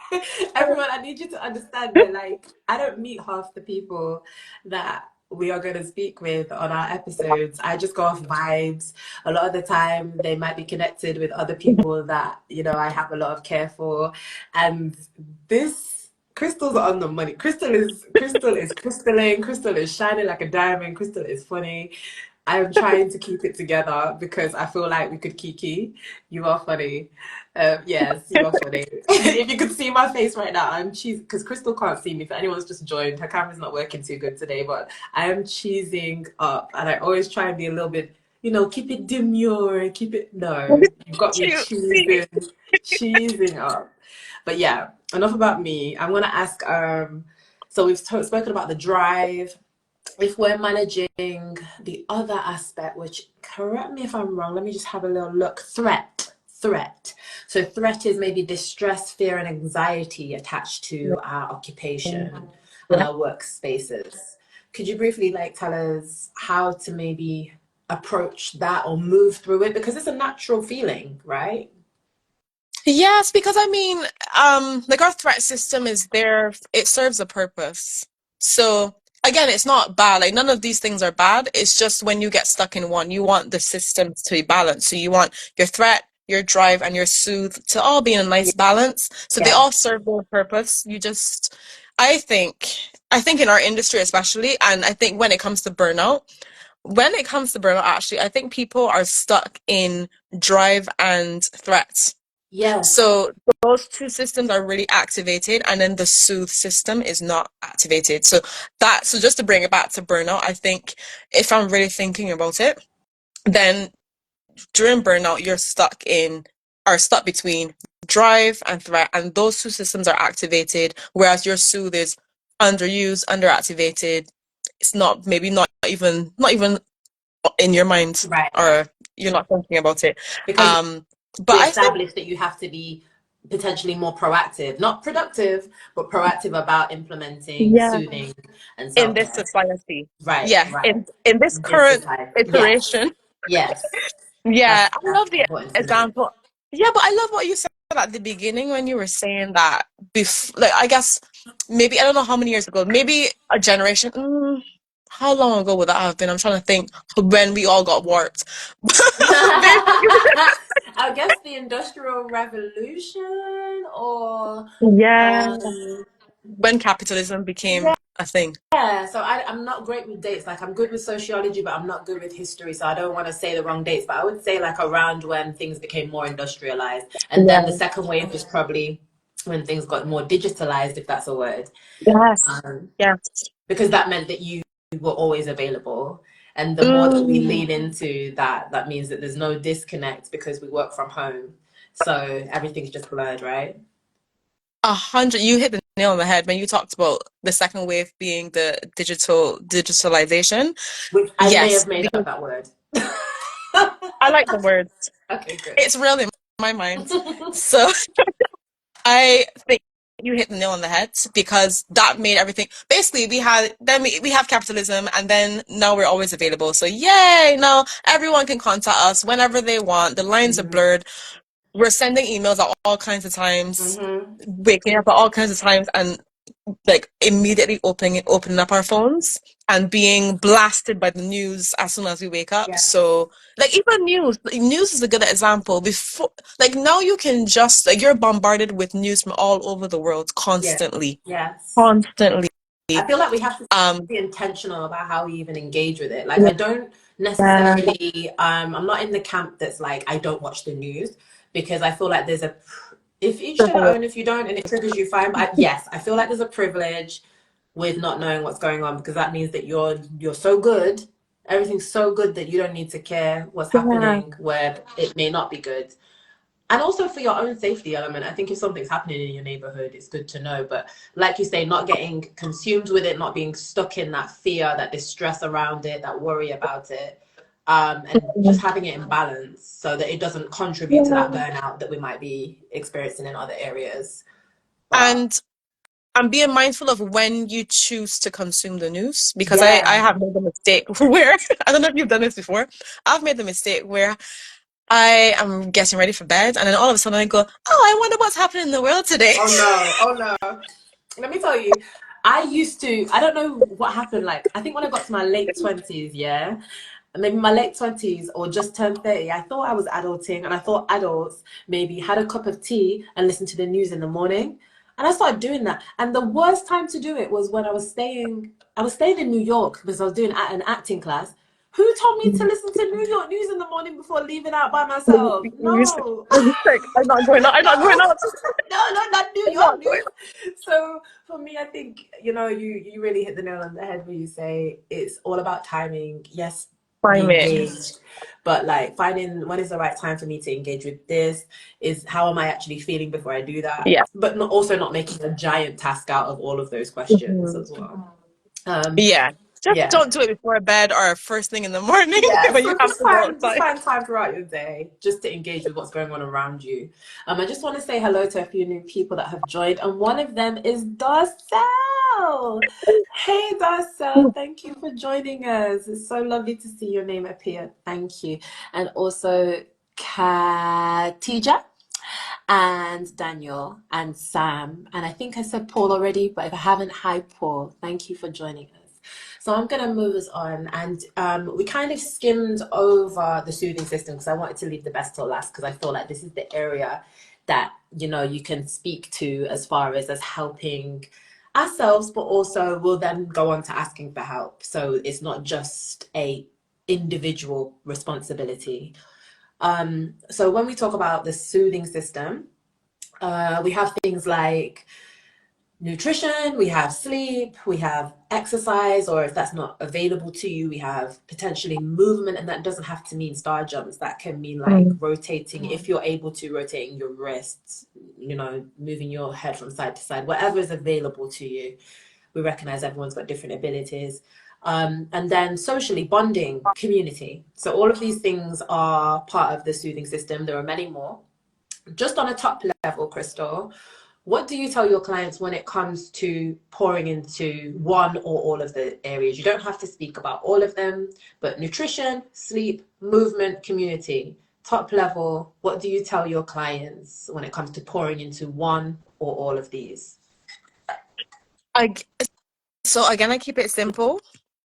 Everyone, I need you to understand that, like, I don't meet half the people that we are going to speak with on our episodes. I just go off vibes. A lot of the time, they might be connected with other people that, I have a lot of care for. And this Crystal's on the money. Crystal is crystalline. Crystal is shining like a diamond. Crystal is funny. I'm trying to keep it together because I feel like we could kiki. You are funny. Yes, you are funny. If you could see my face right now, I'm cheesing because Crystal can't see me. For anyone's just joined, her camera's not working too good today, but I am cheesing up, and I always try and be a little bit, keep it demure, keep it. No, you've got me cute. See? cheesing up. But yeah, enough about me. I'm gonna ask. So we've spoken about the drive. If we're managing the other aspect, which, correct me if I'm wrong, let me just have a little look. Threat. So threat is maybe distress, fear, and anxiety attached to our occupation and Yeah. our workspaces. Could you briefly like tell us how to maybe approach that or move through it? Because it's a natural feeling, right? Yes, because I mean, like our threat system is there, it serves a purpose. So again, it's not bad. Like none of these things are bad. It's just when you get stuck in one, you want the systems to be balanced. So you want your threat, your drive, and your soothe to all be in a nice balance. So they Yeah. all serve their purpose. You just, I think, I think in our industry especially, and I think when it comes to burnout, actually, I think people are stuck in drive and threat. Yes. So those two systems are really activated, and then the soothe system is not activated. So just to bring it back to burnout, I think if I'm really thinking about it, then during burnout, are stuck between drive and threat, and those two systems are activated, whereas your soothe is underused, underactivated. It's not maybe not even in your mind, Right. or you're not thinking about it. Because Um, but we I think established that you have to be potentially more proactive, not productive, but proactive about implementing yeah. soothing and In self this care. society. Right, Yeah, right. in this This current society. Yes, iteration. yes. Yeah, I That's love the important to know. example. Yeah, but I love what you said at the beginning when you were saying that like I guess maybe I don't know how many years ago, maybe a generation. How long ago would that have been? I'm trying to think when we all got warped. Maybe, I guess the Industrial Revolution or yeah, um, when capitalism became yeah. a thing. So I'm not great with dates. Like I'm good with sociology, but I'm not good with history. So I don't want to say the wrong dates. But I would say like around when things became more industrialized, and then the Yeah. second wave was probably when things got more digitalized, if that's a word. Yes. Um, Yes. because that meant that you were always available. And the more that we Mm, lean into that, that means that there's no disconnect because we work from home. So everything's just blurred, right? 100. You hit the nail on the head when you talked about the second wave being the digitalization. Which I may Yes, have made up because that word. I like the word. Okay, good. It's real in my mind. So I think you hit the nail on the head because that made everything. Basically, we have capitalism, and then now we're always available. So yay! Now everyone can contact us whenever they want. The lines are Mm-hmm. blurred. We're sending emails at all kinds of times, Mm-hmm. waking up at all kinds of times, and like immediately opening up our phones and being blasted by the news as soon as we wake up. Yes. So like even news is a good example. Before, like now you can just like you're bombarded with news from all over the world Yeah. constantly. Yes. Constantly. I feel like we have to Um be intentional about how we even engage with it. Like I don't yeah. necessarily I'm not in the camp that's like I don't watch the news because I feel like there's a if each to their own, if you don't and it triggers you, fine. But yes, I feel like there's a privilege with not knowing what's going on because that means that you're so good, everything's so good that you don't need to care what's Yeah. happening where it may not be good. And also for your own safety element, I think if something's happening in your neighborhood, it's good to know. But like you say, not getting consumed with it, not being stuck in that fear, that distress around it, that worry about it, and just having it in balance so that it doesn't contribute to that Yeah. burnout that we might be experiencing in other areas. But And I'm being mindful of when you choose to consume the news because I yeah. have made the mistake where I don't know if you've done this before. I've made the mistake where I am getting ready for bed, and then all of a sudden I go, "Oh, I wonder what's happening in the world today." Oh no. Oh no. Let me tell you, I used to, I don't know what happened. Like, I think when I got to my late 20s, yeah, maybe my late 20s or just turned 30, I thought I was adulting and I thought adults maybe had a cup of tea and listened to the news in the morning. And I started doing that. And the worst time to do it was when I was staying in New York because I was doing an acting class. Who told me to listen to New York news in the morning before leaving out by myself? No. Like, I'm not going out. I'm not going No. out. No, not New I'm York not going news. So for me, I think you really hit the nail on the head when you say it's all about timing. Yes, be climate. engaged, but like finding when is the right time for me to engage with this is how am I actually feeling before I do that, Yeah. but not, also not making a giant task out of all of those questions Mhm. as well. Um, Yeah. Just Yeah. don't do it before bed or first thing in the morning Yeah, when you so have to go just outside. find time throughout your day just to engage with what's going on around you. I just want to say hello to a few new people that have joined, and one of them is Darcel. Hey, Darcel, thank you for joining us. It's so lovely to see your name appear. Thank you. And also Katija and Daniel and Sam. And I think I said Paul already, but if I haven't, hi, Paul. Thank you for joining us. So I'm going to move us on. And we kind of skimmed over the soothing system because I wanted to leave the best till last because I feel like this is the area that, you know, you can speak to as far as helping ourselves, but also we'll then go on to asking for help. So it's not just a individual responsibility. So when we talk about the soothing system, we have things like nutrition, we have sleep, we have exercise, or if that's not available to you, we have potentially movement, and that doesn't have to mean star jumps. That can mean like rotating, if you're able to, rotating your wrists, you know, moving your head from side to side, whatever is available to you. We recognize everyone's got different abilities. And then socially, bonding, community. So all of these things are part of the soothing system. There are many more. Just on a top level, Crystal, what do you tell your clients when it comes to pouring into one or all of the areas? You don't have to speak about all of them, but nutrition, sleep, movement, community, top level, what do you tell your clients when it comes to pouring into one or all of these? So again, I keep it simple.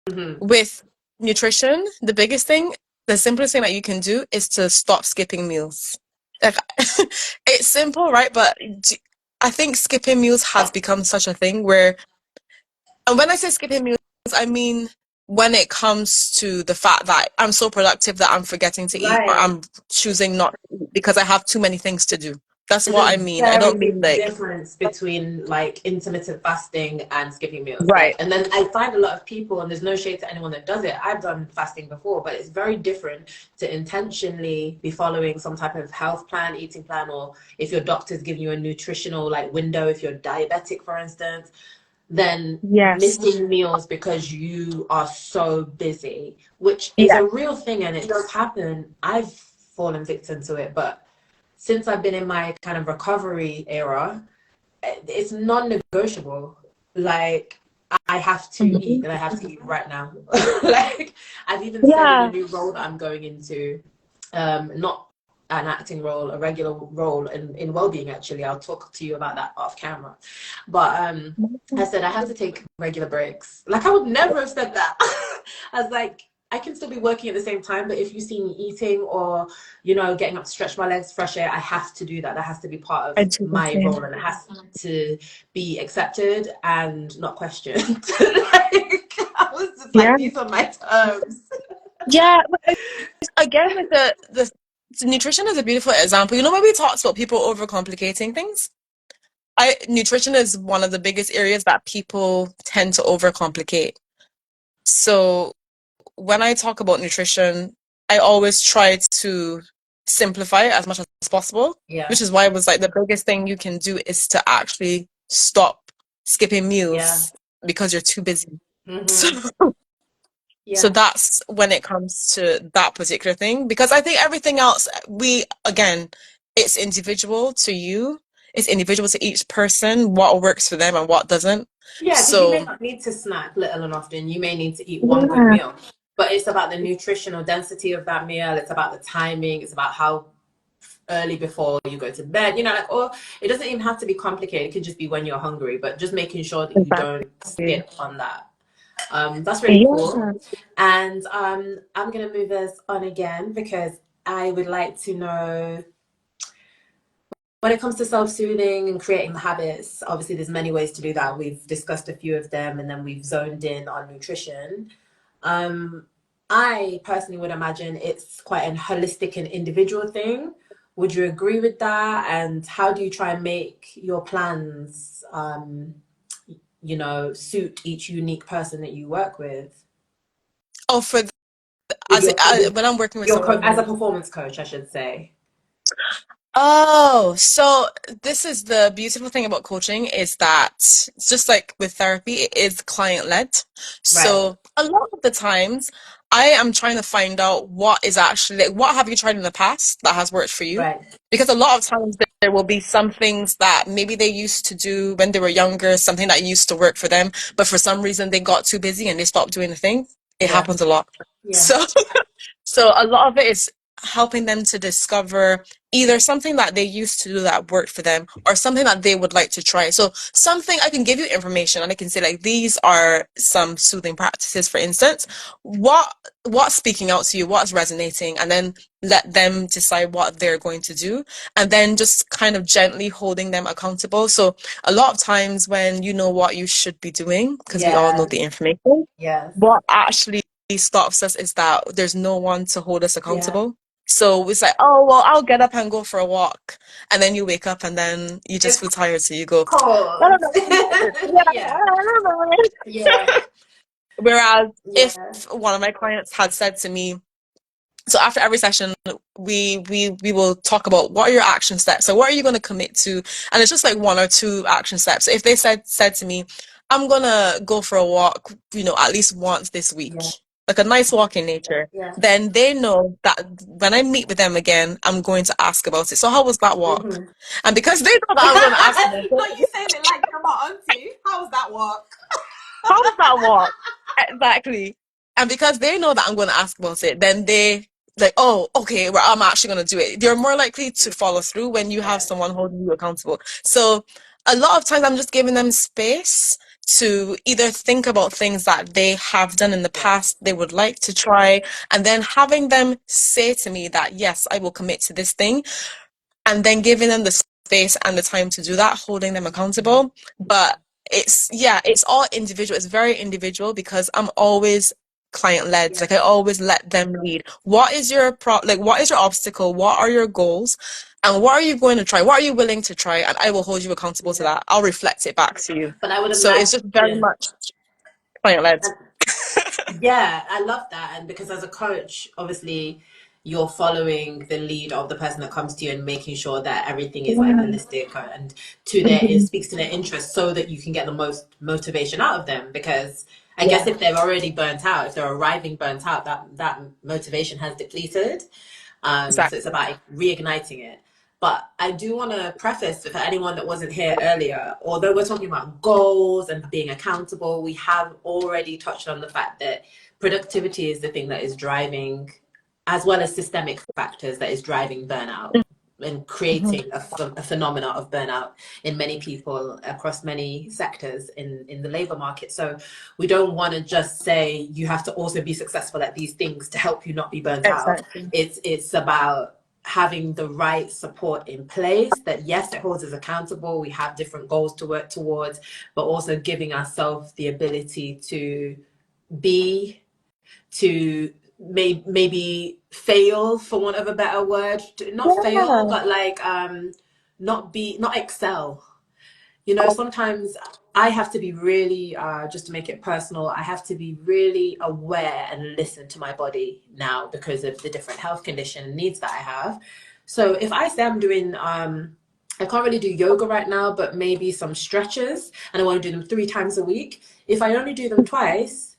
Mm-hmm. With nutrition, the biggest thing, the simplest thing that you can do is to stop skipping meals. Like, it's simple, right? But I think skipping meals has become such a thing where, and when I say skipping meals, I mean when it comes to the fact that I'm so productive that I'm forgetting to eat or Right. I'm choosing not to eat because I have too many things to do. That's There's what a I mean. I very don't mean big like, difference between like intermittent fasting and skipping meals. Like, right. and then I find a lot of people, and there's no shade to anyone that does it. I've done fasting before, but it's very different to intentionally be following some type of health plan, eating plan, or if your doctor's giving you a nutritional like window, if you're diabetic, for instance, then Yes. missing meals because you are so busy, which is Yeah. a real thing and it does happen. I've fallen victim to it, but since I've been in my kind of recovery era, it's non-negotiable. Like I have to eat, Mhm. and I have to eat right now. Like I've even said in a Yeah. new role that I'm going into, not an acting role, a regular role in well-being. Actually, I'll talk to you about that off camera. But I said I have to take regular breaks. Like I would never have said that. I was like, I can still be working at the same time, but if you see me eating or, you know, getting up to stretch my legs, fresh air, I have to do that. That has to be part I of do the my same. role and it has to be accepted and not questioned. Like, I was just like, Yeah. these are my terms. Yeah. Again, with the nutrition is a beautiful example. You know, when we talked about people overcomplicating things, nutrition is one of the biggest areas that people tend to overcomplicate. So when I talk about nutrition, I always try to simplify it as much as possible, Yeah, which is why it was like the biggest thing you can do is to actually stop skipping yeah. meals because you're too busy. So Mm-hmm. So Yeah. that's when it comes to that particular thing, because I think everything else, again, it's individual to you, it's individual to each person, what works for them and what doesn't. Yeah, because you may So, not need to snack little and often. You may need to eat one good yeah, meal. But it's about the nutritional density of that meal. It's about the timing. It's about how early before you go to bed. You know, like, or it doesn't even have to be complicated. It could just be when you're hungry, but just making sure that you don't exactly. skip on that. That's really Yeah. cool. And I'm going to move us on again because I would like to know when it comes to self-soothing and creating the habits, obviously there's many ways to do that. We've discussed a few of them and then we've zoned in on nutrition. Um, I personally would imagine it's quite a holistic and individual thing. Would you agree with that? And how do you try and make your plans, you know, suit each unique person that you work with? Oh, With when I'm working with your someone as a who, performance coach, I should say. Oh, so this is the beautiful thing about coaching is that it's just like with therapy, it is client led. Right, So a lot of the times I am trying to find out what is actually like, what have you tried in the past that has worked for you? right. Because a lot of times there will be some things that maybe they used to do when they were younger, something that used to work for them, but for some reason they got too busy and they stopped doing the thing. It Yeah, happens a lot. yeah, So so a lot of it is helping them to discover either something that they used to do that worked for them or something that they would like to try. So something I can give you information and I can say like these are some soothing practices, for instance. What's speaking out to you, what's resonating, and then let them decide what they're going to do and then just kind of gently holding them accountable. So a lot of times when you know what you should be doing, because we all know yeah, the information, yes, what actually stops us is that there's no one to hold us yeah. accountable. So it's like, oh, well, I'll get up and go for a walk. And then you wake up and then you just It's feel tired. So you go, I don't cold. know. Yeah, Yeah, I don't know. yeah, Whereas if yeah, one of my clients had said to me, so after every session we will talk about what are your action steps, so what are you going to commit to, and it's just like one or two action steps. So if they said to me, I'm gonna go for a walk, at least once this week, yeah, like a nice walk in nature, yeah. then they know that when I meet with them again, I'm going to ask about it. So how was that walk? Hmm. And because they know that I'm going to ask about Not you it, saying it like you're my auntie. How was that walk? how was that walk? Exactly. And because they know that I'm going to ask about it, then they like, oh, okay, well, I'm actually going to do it. You're more likely to follow through when you have Yeah, someone holding you accountable. So a lot of times I'm just giving them space to either think about things that they have done in the yeah, past they would like to try, and then having them say to me that, yes, I will commit to this thing, and then giving them the space and the time to do that, holding them accountable. But it's all individual. It's very individual because I'm always client led. yeah. Like I always let them lead. What is your what is your obstacle? What are your goals? And what are you going to try? What are you willing to try? And I will hold you accountable to Yeah. that. I'll reflect it back to you. But I would So it's just very imagine. much client led. Yeah, I love that. And because as a coach, obviously, you're following the lead of the person that comes to you and making sure that everything is like Yeah. holistic and to their it Mhm. speaks to their interests so that you can get the most motivation out of them. Because I guess Yeah, if they're already burnt out, if they're arriving burnt out, that motivation has depleted. So it's exactly. about reigniting it. But I do want to preface for anyone that wasn't here earlier, although we're talking about goals and being accountable, we have already touched on the fact that productivity is the thing that is driving, as well as systemic factors, that is driving burnout and Mhm. creating a phenomena of burnout in many people across many sectors in the labor market. So we don't want to just say you have to also be successful at these things to help you not be burnt out. Exactly. It's about having the right support in place, that yes, it holds us accountable, we have different goals to work towards, but also giving ourselves the ability to be, to maybe fail, for want of a better word, not fail, Yeah. but like not excel. Sometimes I have to be really, just to make it personal, I have to be really aware and listen to my body now because of the different health condition and needs that I have. So if I say I'm doing, I can't really do yoga right now, but maybe some stretches, and I want to do them 3 times a week. If I only do them twice,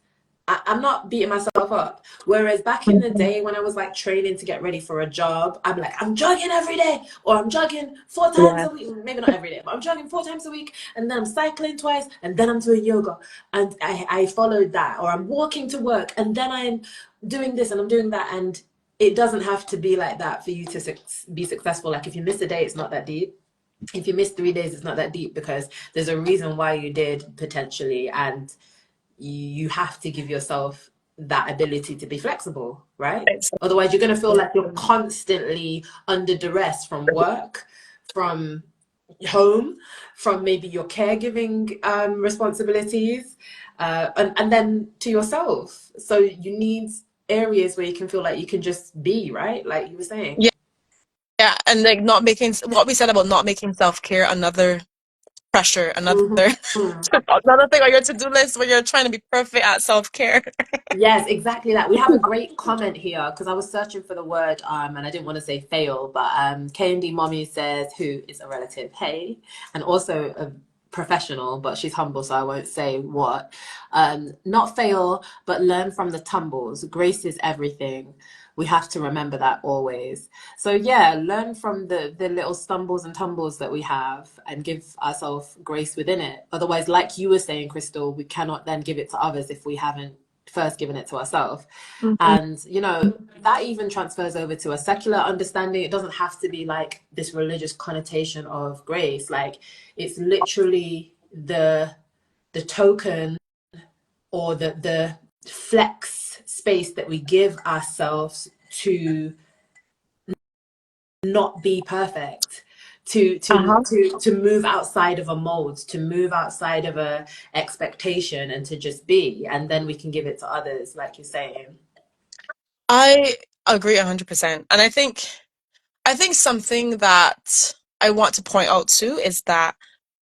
I'm not beating myself up. Whereas back in the Mhm. day when I was like training to get ready for a job, I'm like, I'm jogging every day, or I'm jogging 4 times Yeah. a week. Maybe not every day, but I'm jogging 4 times a week, and then I'm cycling twice, and then I'm doing yoga. And I followed that. Or I'm walking to work, and then I'm doing this and I'm doing that. And it doesn't have to be like that for you to be successful. Like if you miss a day, it's not that deep. If you miss 3 days, it's not that deep because there's a reason why you did potentially. And you have to give yourself that ability to be flexible, right? Otherwise, you're going to feel like you're Exactly. constantly under duress from work, from home, from maybe your caregiving responsibilities, and then to yourself. So you need areas where you can feel like you can just be, right? Like you were saying. Yeah, and like not making what we said about not making self-care another pressure, another Mhm. another thing on your to-do list when you're trying to be perfect at self-care. Yes, exactly that. We have a great comment here because I was searching for the word and I didn't want to say fail, but Candy Mommy says who is a relative, hey, and also a professional, but she's humble, so I won't say what. Not fail, but learn from the tumbles. Grace is everything. We have to remember that always. So yeah, learn from the little stumbles and tumbles that we have and give ourselves grace within it. Otherwise, like you were saying, Crystal, we cannot then give it to others if we haven't first given it to ourselves. Mhm. And, you know, that even transfers over to a secular understanding. It doesn't have to be like this religious connotation of grace. Like it's literally the token or the flex space that we give ourselves to not be perfect, Uh-huh. to move outside of a mold, to move outside of a expectation and to just be, and then we can give it to others like you're saying. I agree 100%. And I think something that I want to point out too is that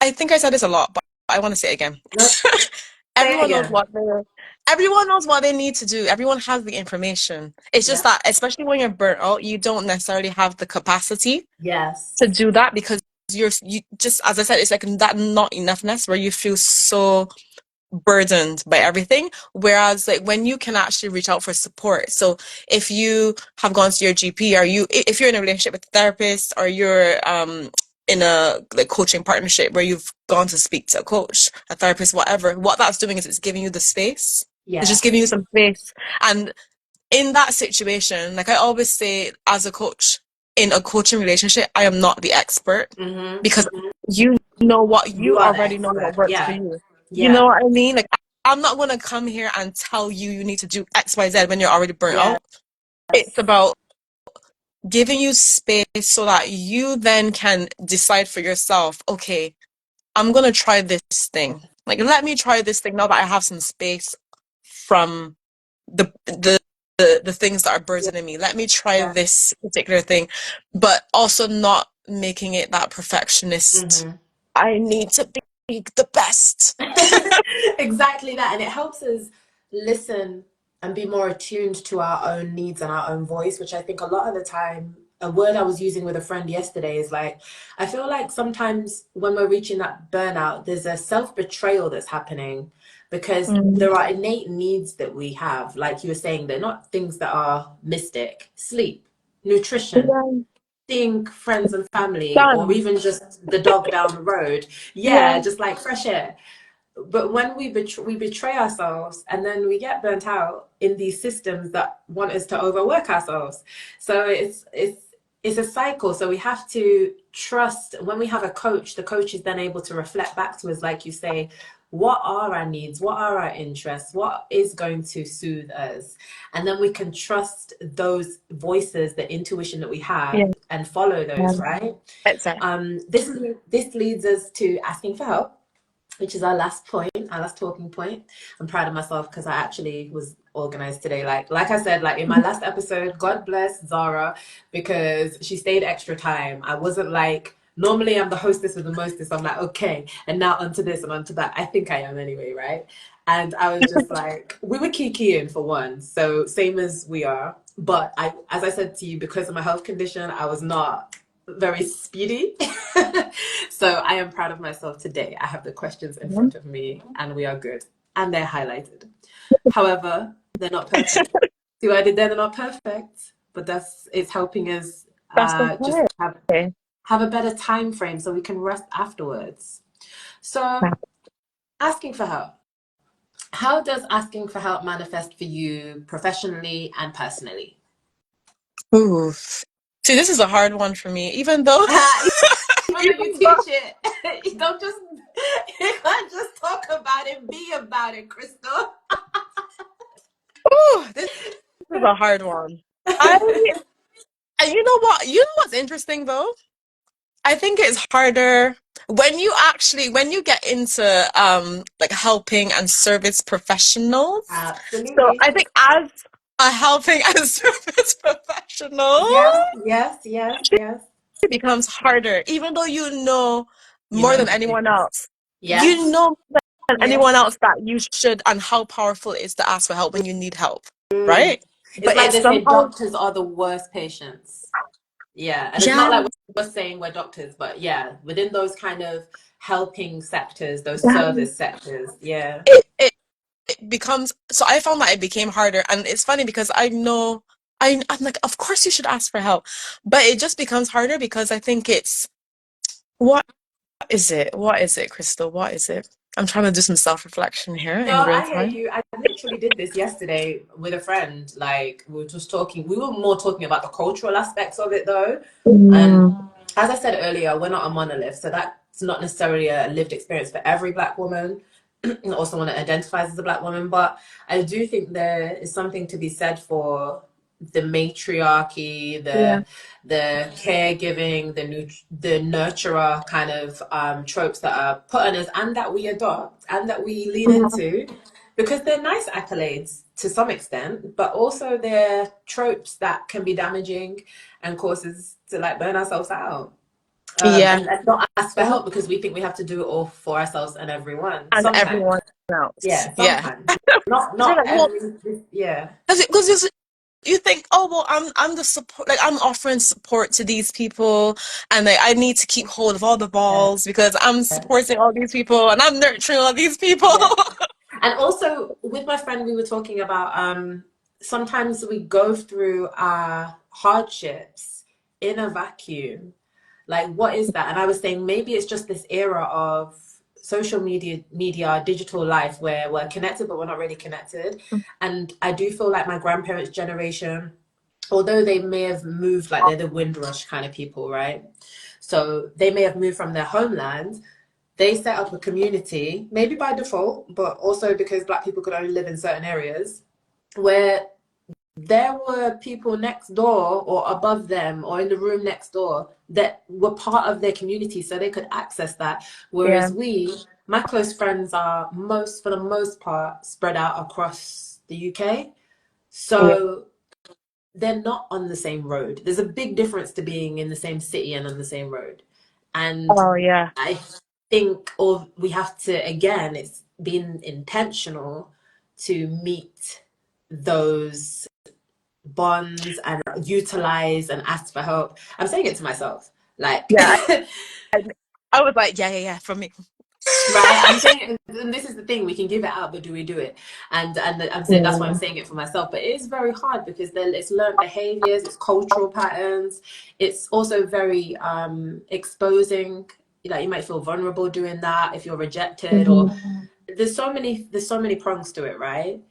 I think I said this a lot, but I want to say it again. No, say it Everyone knows again. what they everyone knows what they need to do. Everyone has the information. It's just Yeah. that, especially when you're burnt out, you don't necessarily have the capacity to Yes. do that because you just, as I said, it's like that not enoughness where you feel so burdened by everything. Whereas like when you can actually reach out for support. So if you have gone to your GP, or if you're in a relationship with a therapist, or you're in a like coaching partnership where you've gone to speak to a coach, a therapist, whatever, what that's doing is it's giving you the space. It's just giving you Yes. some space. And in that situation, like I always say, as a coach in a coaching relationship, I am not the expert Mm-hmm. because you know what You you are the already know what expert. works for Yeah. you. You Yeah. know what I mean? Like I'm not gonna come here and tell you you need to do X, Y, Z when you're already burnt Yes. out. It's about giving you space so that you then can decide for yourself, okay, I'm gonna try this thing. Like let me try this thing now that I have some space from the things that are burdening me. Let me try Yeah. this particular thing, but also not making it that perfectionist. Mm-hmm. I need to be the best. Exactly that. And it helps us listen and be more attuned to our own needs and our own voice, which I think a lot of the time, a word I was using with a friend yesterday is like, I feel like sometimes when we're reaching that burnout, there's a self betrayal that's happening because Mm. there are innate needs that we have. Like you were saying, they're not things that are mystic. Sleep, nutrition, Yeah. seeing friends and family, or Done. even just the dog down the road. Yeah. Yeah, just like fresh air. But when we betray ourselves and then we get burnt out in these systems that want us to overwork ourselves. So it's a cycle. So we have to trust when we have a coach, the coach is then able to reflect back to us, like you say, what are our needs? What are our interests? What is going to soothe us? And then we can trust those voices, the intuition that we have, Yeah. and follow Yeah. those, right? Exactly. This leads us to asking for help, which is our last point, our last talking point. I'm proud of myself because I actually was organized today. Like I said, like in my last episode, God bless Zara because she stayed extra time. I wasn't like normally I'm the hostess with the mostest. I'm like, okay, and now onto this and onto that. I think I am anyway, right? And I was just like, we were kikiing for one, so same as we are. But as I said to you, because of my health condition, I was not very speedy. So I am proud of myself today. I have the questions in Mhm. front of me and we are good. And they're highlighted. However, they're not perfect. See what I did there? They're not perfect. But that's it's helping us That's just okay. have a better time frame so we can rest afterwards. So asking for help. How does asking for help manifest for you professionally and personally? Ooh. See, this is a hard one for me, even though Even though you even though teach it, you don't just you can't just talk about it, be about it, Crystal. ooh, this is a hard one. I and you know what? You know what's interesting though? I think it's harder when you get into like helping and service professionals. So Absolutely. I think as a helping and service professional, Yes, yes, yes, yes. it becomes harder, even though you know. You more know than who you anyone do. else. You Yes. know more than Yes. anyone else that you should and how powerful it is to ask for help when you need help, Mm. right? It's But like it's they say somehow, doctors are the worst patients. Yeah. And it's not yeah, like we're saying we're doctors, but yeah, within those kind of helping sectors, those yeah. service sectors. Yeah. It becomes, so I found that it became harder. And it's funny because I know I'm like, of course you should ask for help. But it just becomes harder because I think it's what is it? What is it, Crystal? What is it? I'm trying to do some self-reflection here No, in real I hear time. you. I literally did this yesterday with a friend. Like, we were just talking, we were more talking about the cultural aspects of it though. And Mm, as I said earlier, we're not a monolith. So that's not necessarily a lived experience for every Black woman, or someone that identifies as a Black woman. But I do think there is something to be said for the matriarchy, yeah. the caregiving, the nurturer kind of tropes that are put on us and that we adopt and that we lean Mhm. into, because they're nice accolades to some extent, but also they're tropes that can be damaging and causes to like burn ourselves out. Yeah. And not ask for help because we think we have to do it all for ourselves and everyone. And Sometimes, everyone else. yeah, Yeah. sometimes, Because you're not like, well, every, yeah, because you think, oh well, I'm the support, like I'm offering support to these people, and like I need to keep hold of all the yeah, balls because I'm supporting all these people and I'm nurturing all these people. yeah. And also with my friend, we were talking about sometimes we go through our hardships in a vacuum. Like, what is that? And I was saying maybe it's just this era of social media, digital life where we're connected, but we're not really connected. And I do feel like my grandparents' generation, although they may have moved, like they're the Windrush kind of people, right? So they may have moved from their homeland. They set up a community, maybe by default, but also because Black people could only live in certain areas, where there were people next door or above them or in the room next door that were part of their community, so they could access that. Yeah. Whereas my close friends are for the most part, spread out across the UK. Yeah. So they're not on the same road. There's a big difference to being in the same city and on the same road. And Oh yeah. I think, or we have to, again, it's being intentional to meet those bonds and utilize and ask for help. I'm saying it to myself, like, Yeah. I, I was like, yeah, yeah, yeah, for me. right? I'm saying, and this is the thing: we can give it out, but do we do it? And I'm saying that's why I'm Mm, saying it for myself. But it is very hard because then it's learned behaviors, it's cultural patterns. It's also very exposing. Like, you might feel vulnerable doing that if you're rejected, or mhm. there's so many prongs to it, right?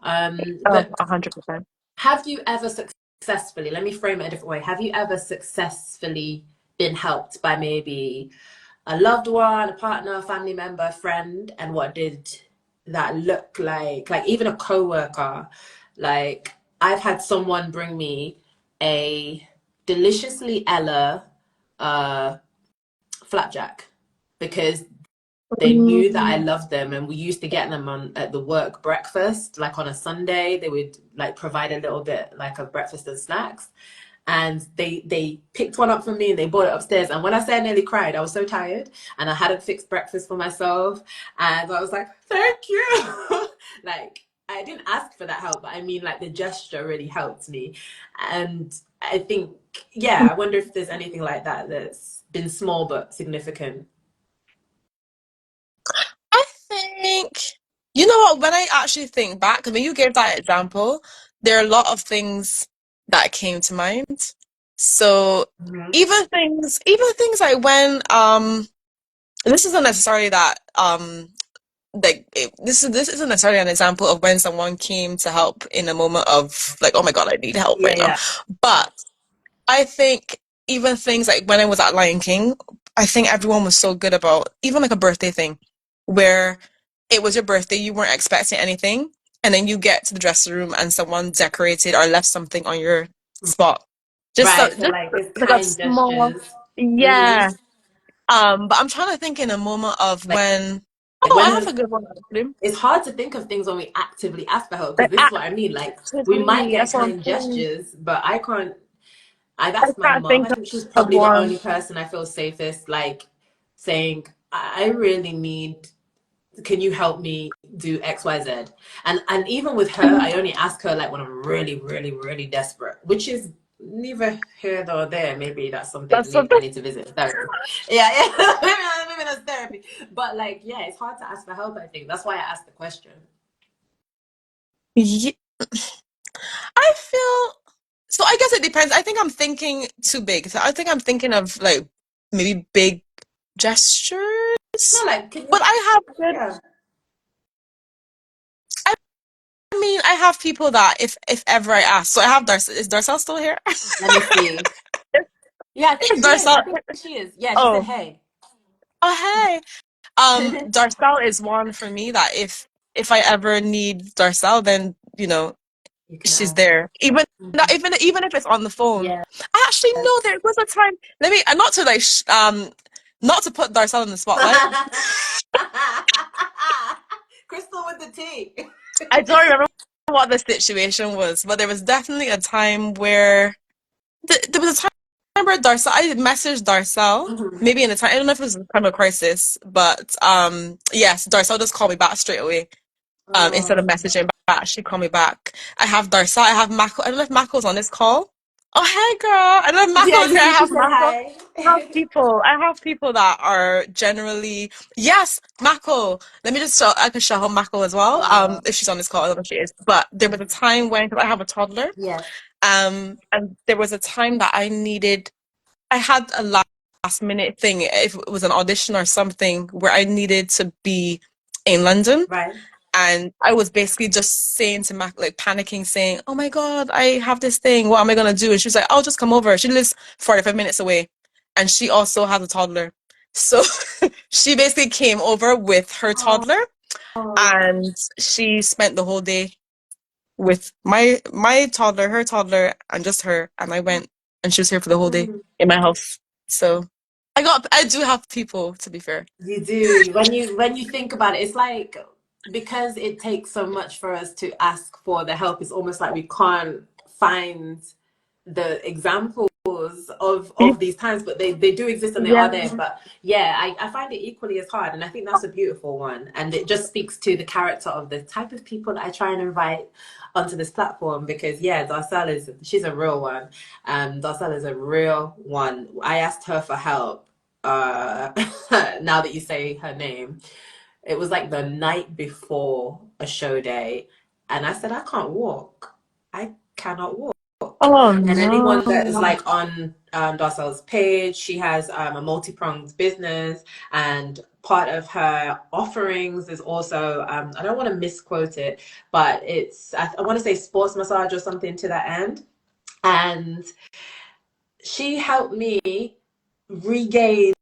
Oh, But 100%. have you ever successfully, let me frame it a different way, have you ever successfully been helped by maybe a loved one, a partner, a family member, a friend, and what did that look like? Like, even a coworker. Like, I've had someone bring me a deliciously Ella uh, flapjack because they knew that I Mm, loved them, and we used to get them on at the work breakfast. Like, on a Sunday, they would like provide a little bit like of breakfast and snacks. And they picked one up for me and they brought it upstairs. And when I say I nearly cried, I was so tired and I hadn't fixed breakfast for myself. And I was like, thank you. Like, I didn't ask for that help, but I mean, like, the gesture really helped me. And I think, yeah, I wonder if there's anything like that that's been small but significant. I think, you know what, when I actually think back, when you gave that example, there are a lot of things that came to mind. So Mhm. even things like when, this isn't necessarily that, this isn't necessarily an example of when someone came to help in a moment of like, oh my God, I need help Yeah, right now. yeah. But I think even things like when I was at Lion King, I think everyone was so good about even like a birthday thing where it was your birthday, you weren't expecting anything, and then you get to the dressing room and someone decorated or left something on your spot. Right. So, Just like, it's like a kind small, gestures. Hmm. yeah. But I'm trying to think in a moment of Like, when, like oh, I when have has a good one actually. it's hard to think of things when we actively ask for help, because Like this is what I mean. Like, we might actively, get that's what I'm kind saying. gestures, but I can't. I've I asked my can't mom. think I think she's of probably the one. only person I feel safest, like, saying, I really need, can you help me do XYZ? And even with her, I only ask her like when I'm really, really, really desperate, which is neither here nor there. Maybe that's That's something I something. need to visit therapy. Yeah, yeah. Maybe that's therapy. But like, yeah, it's hard to ask for help, I think. That's why I asked the question. Ye- I feel so. I guess it depends. I think I'm thinking too big. So I think I'm thinking of like maybe big No, gestures. like, can But you, I have good. yeah. I mean, I have people that if ever I ask. So I have Darcel. Is Darcel still here? Let me see. Yeah, I think she is. Darcel. I think she is. Yeah, she said, Oh, hey. oh, hey. Darcel is one for me that if I ever need Darcel, then You can she's ask. there. Even Mhm. even if it's on the phone. Yeah. I actually know there was a time. Let me not to like not to put Darcel in the spotlight. Crystal with the T. I don't remember what the situation was, but there was definitely a time where there was a time where Darcel. I messaged Darcel. Mhm. Maybe in a time, I don't know if it was a time of crisis, but yes, Darcel just called me back straight away. Instead of Oh, messaging back, she called me back. I have Darcel, I have Mako. I don't know if Mako's on this call. Oh, hey, girl. I don't know if Mako yeah, is you here. I see, she have said Mako. hi. I have people that are generally, yes, Mako. Let me just show, I could show her Mako as well. Oh, If she's on this call, I don't know if she is. But there was a time when, because I have a toddler, yes. and there was a time that I had a last minute thing, if it was an audition or something, where I needed to be in London. Right. And I was basically just saying to Mac, like panicking, saying, "Oh my God, I have this thing. What am I gonna do?" And she was like, "I'll just come over." She lives 45 minutes away, and she also has a toddler. So she basically came over with her Oh, toddler, and she spent the whole day with my toddler, her toddler, and just her. And I went, and she was here for the whole day mm, in my house. So I do have people, to be fair. you do. When you think about it, it's like because it takes so much for us to ask for the help, it's almost like we can't find the examples of these times, but they do exist and they are Yeah, there. But yeah, I find it equally as hard, and I think that's a beautiful one, and it just speaks to the character of the type of people that I try and invite onto this platform. Because yeah, Darcel is, she's a real one. Darcel is a real one. I asked her for help. Now that you say her name, it was like the night before a show day, and I said I can't walk. I cannot walk. oh And anyone that is no. like on Darcel's page, she has a multi-pronged business, and part of her offerings is also I don't want to misquote it, but I want to say sports massage or something to that end. And she helped me regain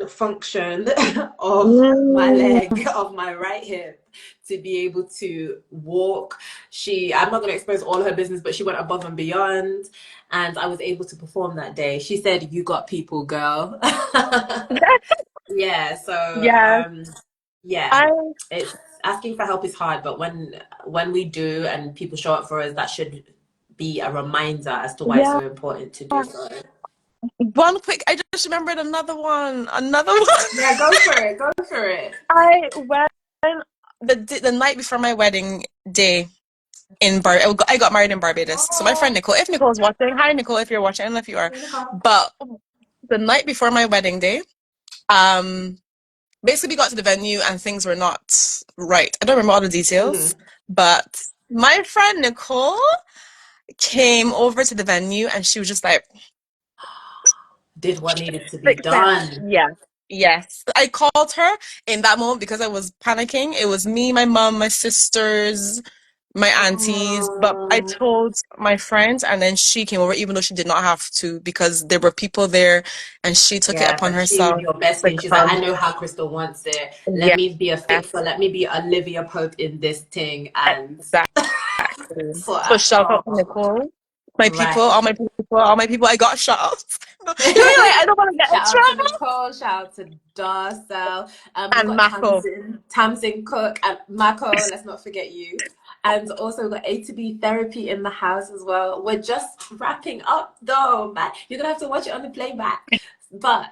function of my Mm. leg, of my right hip, to be able to walk. I'm not going to expose all her business, but she went above and beyond, and I was able to perform that day. She said, "You got people, girl." Yeah, so Yes, yeah, I it's asking for help is hard, but when we do and people show up for us, that should be a reminder as to why it's yeah. so important to do so. One quick, I just remembered another one. Another one. Yeah, go for it. Go for it. I went the night before my wedding day in I got married in Barbados. So my friend Oh, Nicole, if Nicole's watching, hi Nicole, if you're watching, I don't know if you are. But the night before my wedding day, um, basically we got to the venue and things were not right. I don't remember all the details, Mhm. but my friend Nicole came over to the venue and she was just like, Did what needed to be fix it. done. Yeah. Yes. I called her in that moment because I was panicking. It was me, my mom, my sisters, my aunties, but I Oh, told my friends and then she came over even though she did not have to because there were people there and she took it yeah, upon but she was herself your bestie, to and she's like, come. I know how Crystal wants it. Let Yes, me be a fixer. Let me be Olivia Pope in this thing and exactly. sort So out. shout out to Oh, Nicole. My people, right. all my people, all my people, I got shout outs. You know, like I don't want to get in Shout out to trouble. Nicole. Shout out to Darcel. We've And got Mako. Tamsin Cook, and Mako. Let's not forget you. And also we've got A to B therapy in the house as well. We're just wrapping up though, man. You're gonna have to watch it on the playback. But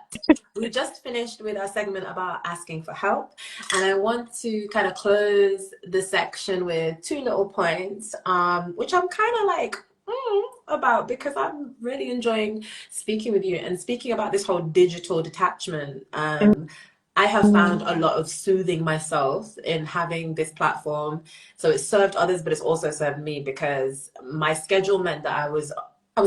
we just finished with our segment about asking for help, and I want to kind of close the section with two little points, which I'm kind of like about because I'm really enjoying speaking with you and speaking about this whole digital detachment. I have found a lot of soothing myself in having this platform. So it's served others, but it's also served me because my schedule meant that I was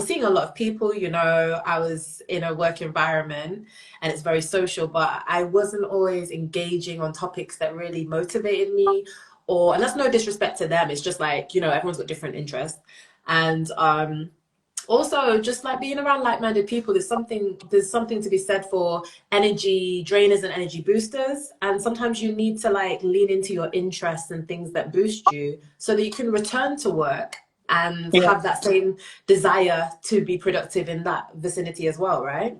seeing a lot of people, I was in a work environment and it's very social, but I wasn't always engaging on topics that really motivated me and that's no disrespect to them. It's just like, everyone's got different interests. And also just like being around like-minded people, there's something to be said for energy drainers and energy boosters, and sometimes you need to like lean into your interests and things that boost you so that you can return to work and Yeah, have that same desire to be productive in that vicinity as well, right?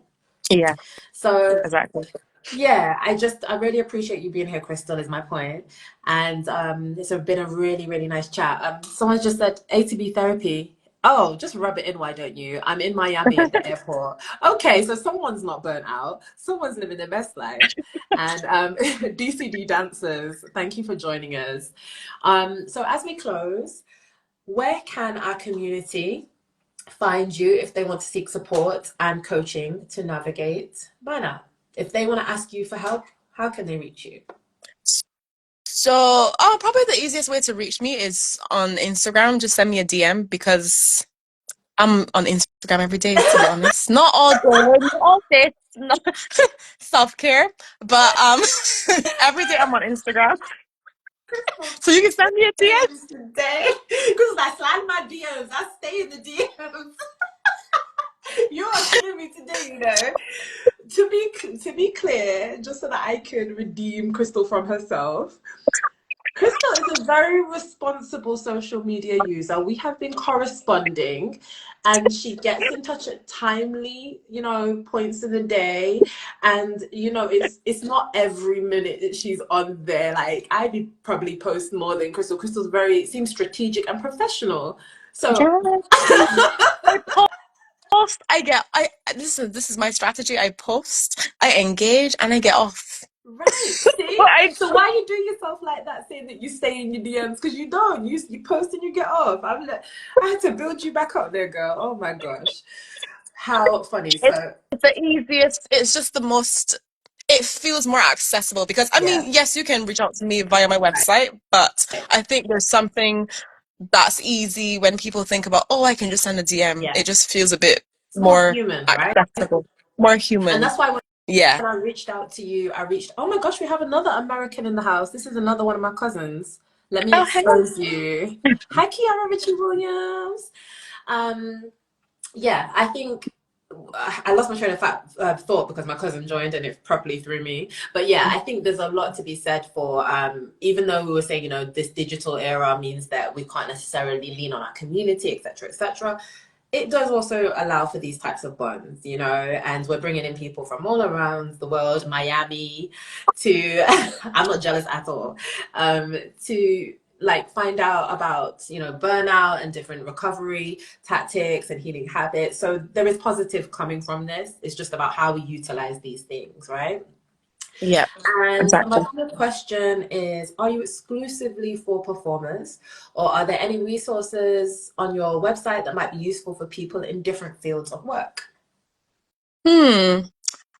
yeah, So exactly. yeah, I really appreciate you being here, Crystal, is my point. And it's been a really, really nice chat. Someone's just said ATB therapy. Oh, just rub it in, why don't you? I'm in Miami at the airport. Okay, so someone's not burnt out. Someone's living their best life. And DCD dancers, thank you for joining us. So as we close, where can our community find you if they want to seek support and coaching to navigate burnout? If they want to ask you for help, how can they reach you? So, probably the easiest way to reach me is on Instagram. Just send me a DM because I'm on Instagram every day, to be honest. Not all day, not all day, not self-care, but every day I'm on Instagram. Crystal, So you can send me a DM. killing me today. Because I slide my DMs. I stay in the DMs. You are killing me today. To be clear, just so that I can redeem Crystal from herself. Crystal is a very responsible social media user. We have been corresponding and she gets in touch at timely, points in the day. And, it's not every minute that she's on there. Like I would probably post more than Crystal. Crystal's seems strategic and professional. So Yes. I post, this is my strategy. I post, I engage, and I get off. right, But see? I So why you do yourself like that, saying that you stay in your DMs? Because you don't. You post and you get off. I had to build you back up there, girl. Oh my gosh. How funny. it's So, the easiest. It's just the most. It feels more accessible because I yeah, mean, yes, you can reach out to me via my right. website, but I think there's something that's easy when people think about, oh, I can just send a DM. Yeah. It just feels a bit It's more more human, right? accessible, more And human. that's why when Yeah. I reached out to you, oh my gosh, we have another American in the house. This is another one of my cousins. Let me Oh, hey. expose you. Hi, Kiara Richie Williams. Um, yeah, I think I lost my train of thought because my cousin joined and it properly threw me. But yeah, I think there's a lot to be said for even though we were saying, this digital era means that we can't necessarily lean on our community, etc., etc. It does also allow for these types of bonds, and we're bringing in people from all around the world, Miami, to, I'm not jealous at all, to like find out about, burnout and different recovery tactics and healing habits. So there is positive coming from this. It's just about how we utilize these things, right? Yeah, And my exactly. final question is, are you exclusively for performers, or are there any resources on your website that might be useful for people in different fields of work? Hmm.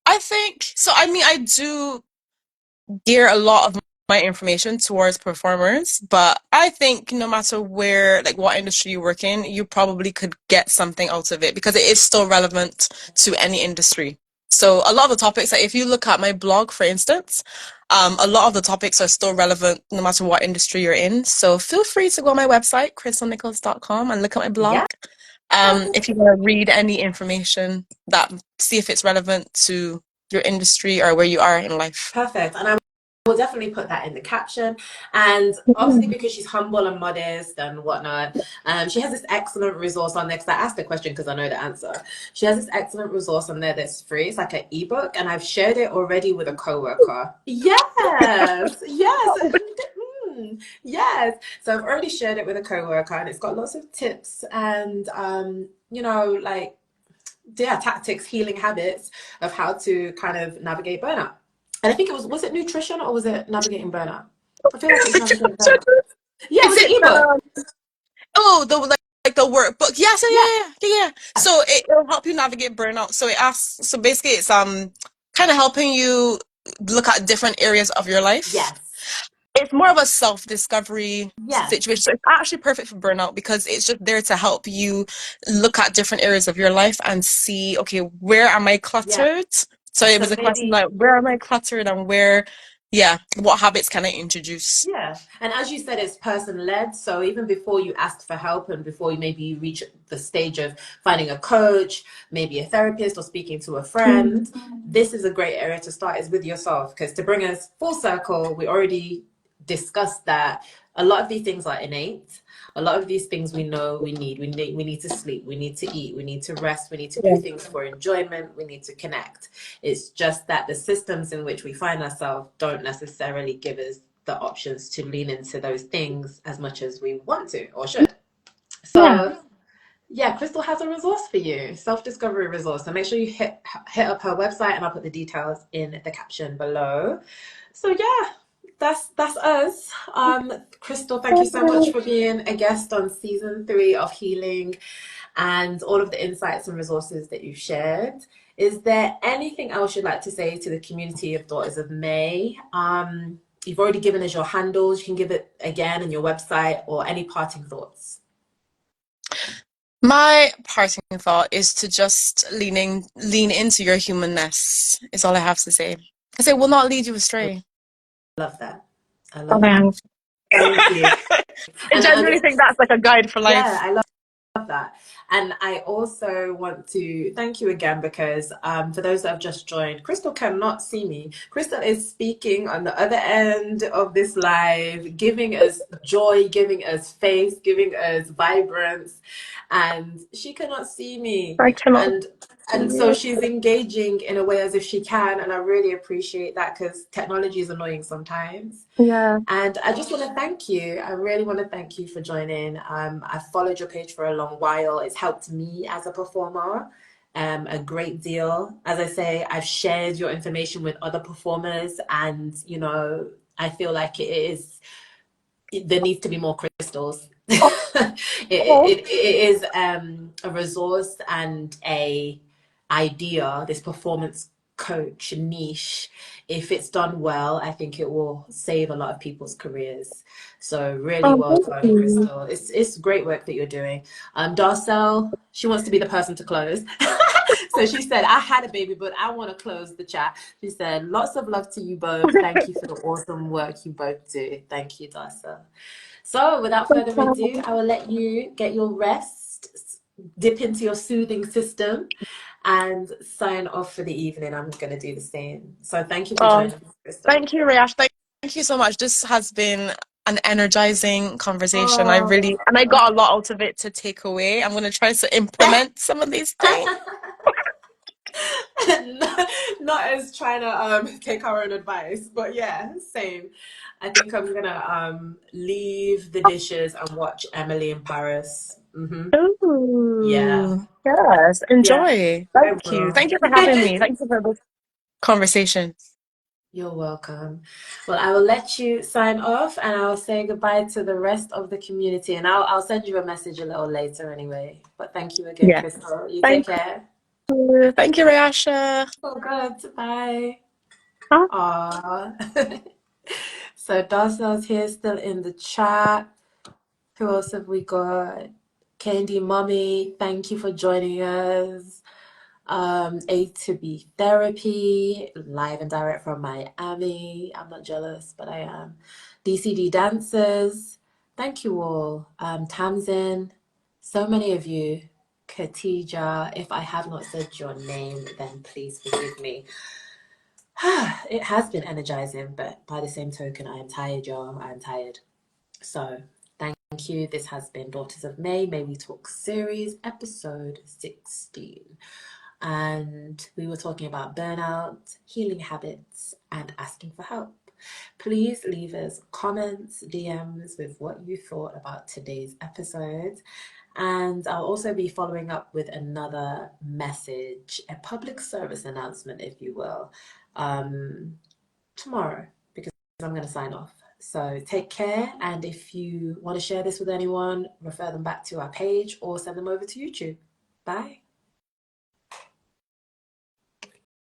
I think so. I mean, I do gear a lot of my information towards performers, but I think no matter where, like what industry you work in, you probably could get something out of it because it is still relevant to any industry. So a lot of the topics, like if you look at my blog, for instance, a lot of the topics are still relevant no matter what industry you're in. So feel free to go on my website, crystalnichols.com, and look at my blog. Yeah, If you want to read any information that see if it's relevant to your industry or where you are in life. perfect. And I will definitely put that in the caption. And obviously, because she's humble and modest and whatnot, she has this excellent resource on there. Because I asked the question because I know the answer. She has this excellent resource on there that's free. It's like an ebook, and I've shared it already with a coworker. Yes, yes. Yes. So I've already shared it with a coworker, and it's got lots of tips and like tactics, healing habits of how to kind of navigate burnout. And I think was it nutrition or was it navigating burnout? I feel like it was navigating burnout. Yeah, it Is was an it ebook. the like the workbook? Yeah, so Yeah. yeah. So it'll help you navigate burnout. So it asks. So basically, it's kind of helping you look at different areas of your life. Yes. It's more of a self-discovery Yes. situation. So it's actually perfect for burnout because it's just there to help you look at different areas of your life and see, okay, where am I Yeah. cluttered? So it So was a question maybe like, where am I cluttered and where, yeah, what habits can I introduce? yeah. And as you said, it's person led. So even before you ask for help and before you maybe reach the stage of finding a coach, maybe a therapist or speaking to a friend, this is a great area to start is with yourself. Because to bring us full circle, we already discussed that a lot of these things are innate. A lot of these things we know we need. We need to sleep. We need to eat. We need to rest. We need to do Yeah. things for enjoyment. We need to connect. It's just that the systems in which we find ourselves don't necessarily give us the options to lean into those things as much as we want to or should. Yeah. So yeah, Crystal has a resource for you, self-discovery resource. So make sure you hit up her website, and I'll put the details in the caption below. So yeah, that's us. Crystal, thank you so much for being a guest on season 3 of Healing and all of the insights and resources that you've shared. Is there anything else you'd like to say to the community of Daughters of May? You've already given us your handles. You can give it again and your website or any parting thoughts. My parting thought is to just lean into your humanness, is all I have to say. Because it will not lead you astray. Love that. I love that. Okay. Thank you. I And genuinely think that's like a guide for yeah, life. I love that. And I also want to thank you again because for those that have just joined, Crystal cannot see me. Crystal is speaking on the other end of this live, giving us joy, giving us face, giving us vibrance, and she cannot see me. I cannot And see and so you. she's engaging in a way as if she can, and I really appreciate that because technology is annoying sometimes. Yeah. And I just want to thank you. I really want to thank you for joining. I've followed your page for a long while. It's helped me as a performer a great deal. As I say, I've shared your information with other performers, and I feel like there needs to be more crystals. It is a resource and a idea, this performance coach niche. If it's done well, I think it will save a lot of people's careers. So really Oh, well thank done, you. Crystal. It's great work that you're doing. Darcel, she wants to be the person to close. So she said, I had a baby, but I want to close the chat. She said, lots of love to you both. Thank you for the awesome work you both do. Thank you, Darcel. So, without further ado, I will let you get your rest, dip into your soothing system, and sign off for the evening. I'm going to do the same. So, thank you for Oh, joining us, Crystal. thank you, Riash. Thank you so much. This has been an energizing conversation. Oh, And I got a lot out of it to take away. I'm going to try to implement some of these things. not as trying to take our own advice, but yeah, same. I think I'm gonna leave the dishes and watch Emily in Paris. Yeah, Ooh, yes. yeah, Enjoy. I Thank you. will. Thank you for having me. Thank you for this conversation. You're welcome. Well, I will let you sign off and I'll say goodbye to the rest of the community. And I'll send you a message a little later anyway. But thank you again, Yeah. Crystal. You take Thank care. you. Thank you, Riasha. Oh, good. Bye. Huh? Aw. So Darcel's here still in the chat. Who else have we got? Candy Mummy, thank you for joining us. A to B Therapy, live and direct from Miami. I'm not jealous, but I am. DCD Dancers, thank you all. Tamsin, so many of you. Katija, if I have not said your name, then please forgive me. It has been energizing, but by the same token, I am tired, y'all. I am tired. So, thank you. This has been Daughters of May. May We Talk series, episode 16. And we were talking about burnout, healing habits, and asking for help. Please leave us comments, DMs with what you thought about today's episode. And I'll also be following up with another message, a public service announcement, if you will, tomorrow, because I'm going to sign off. So take care. And if you want to share this with anyone, refer them back to our page or send them over to YouTube. Bye.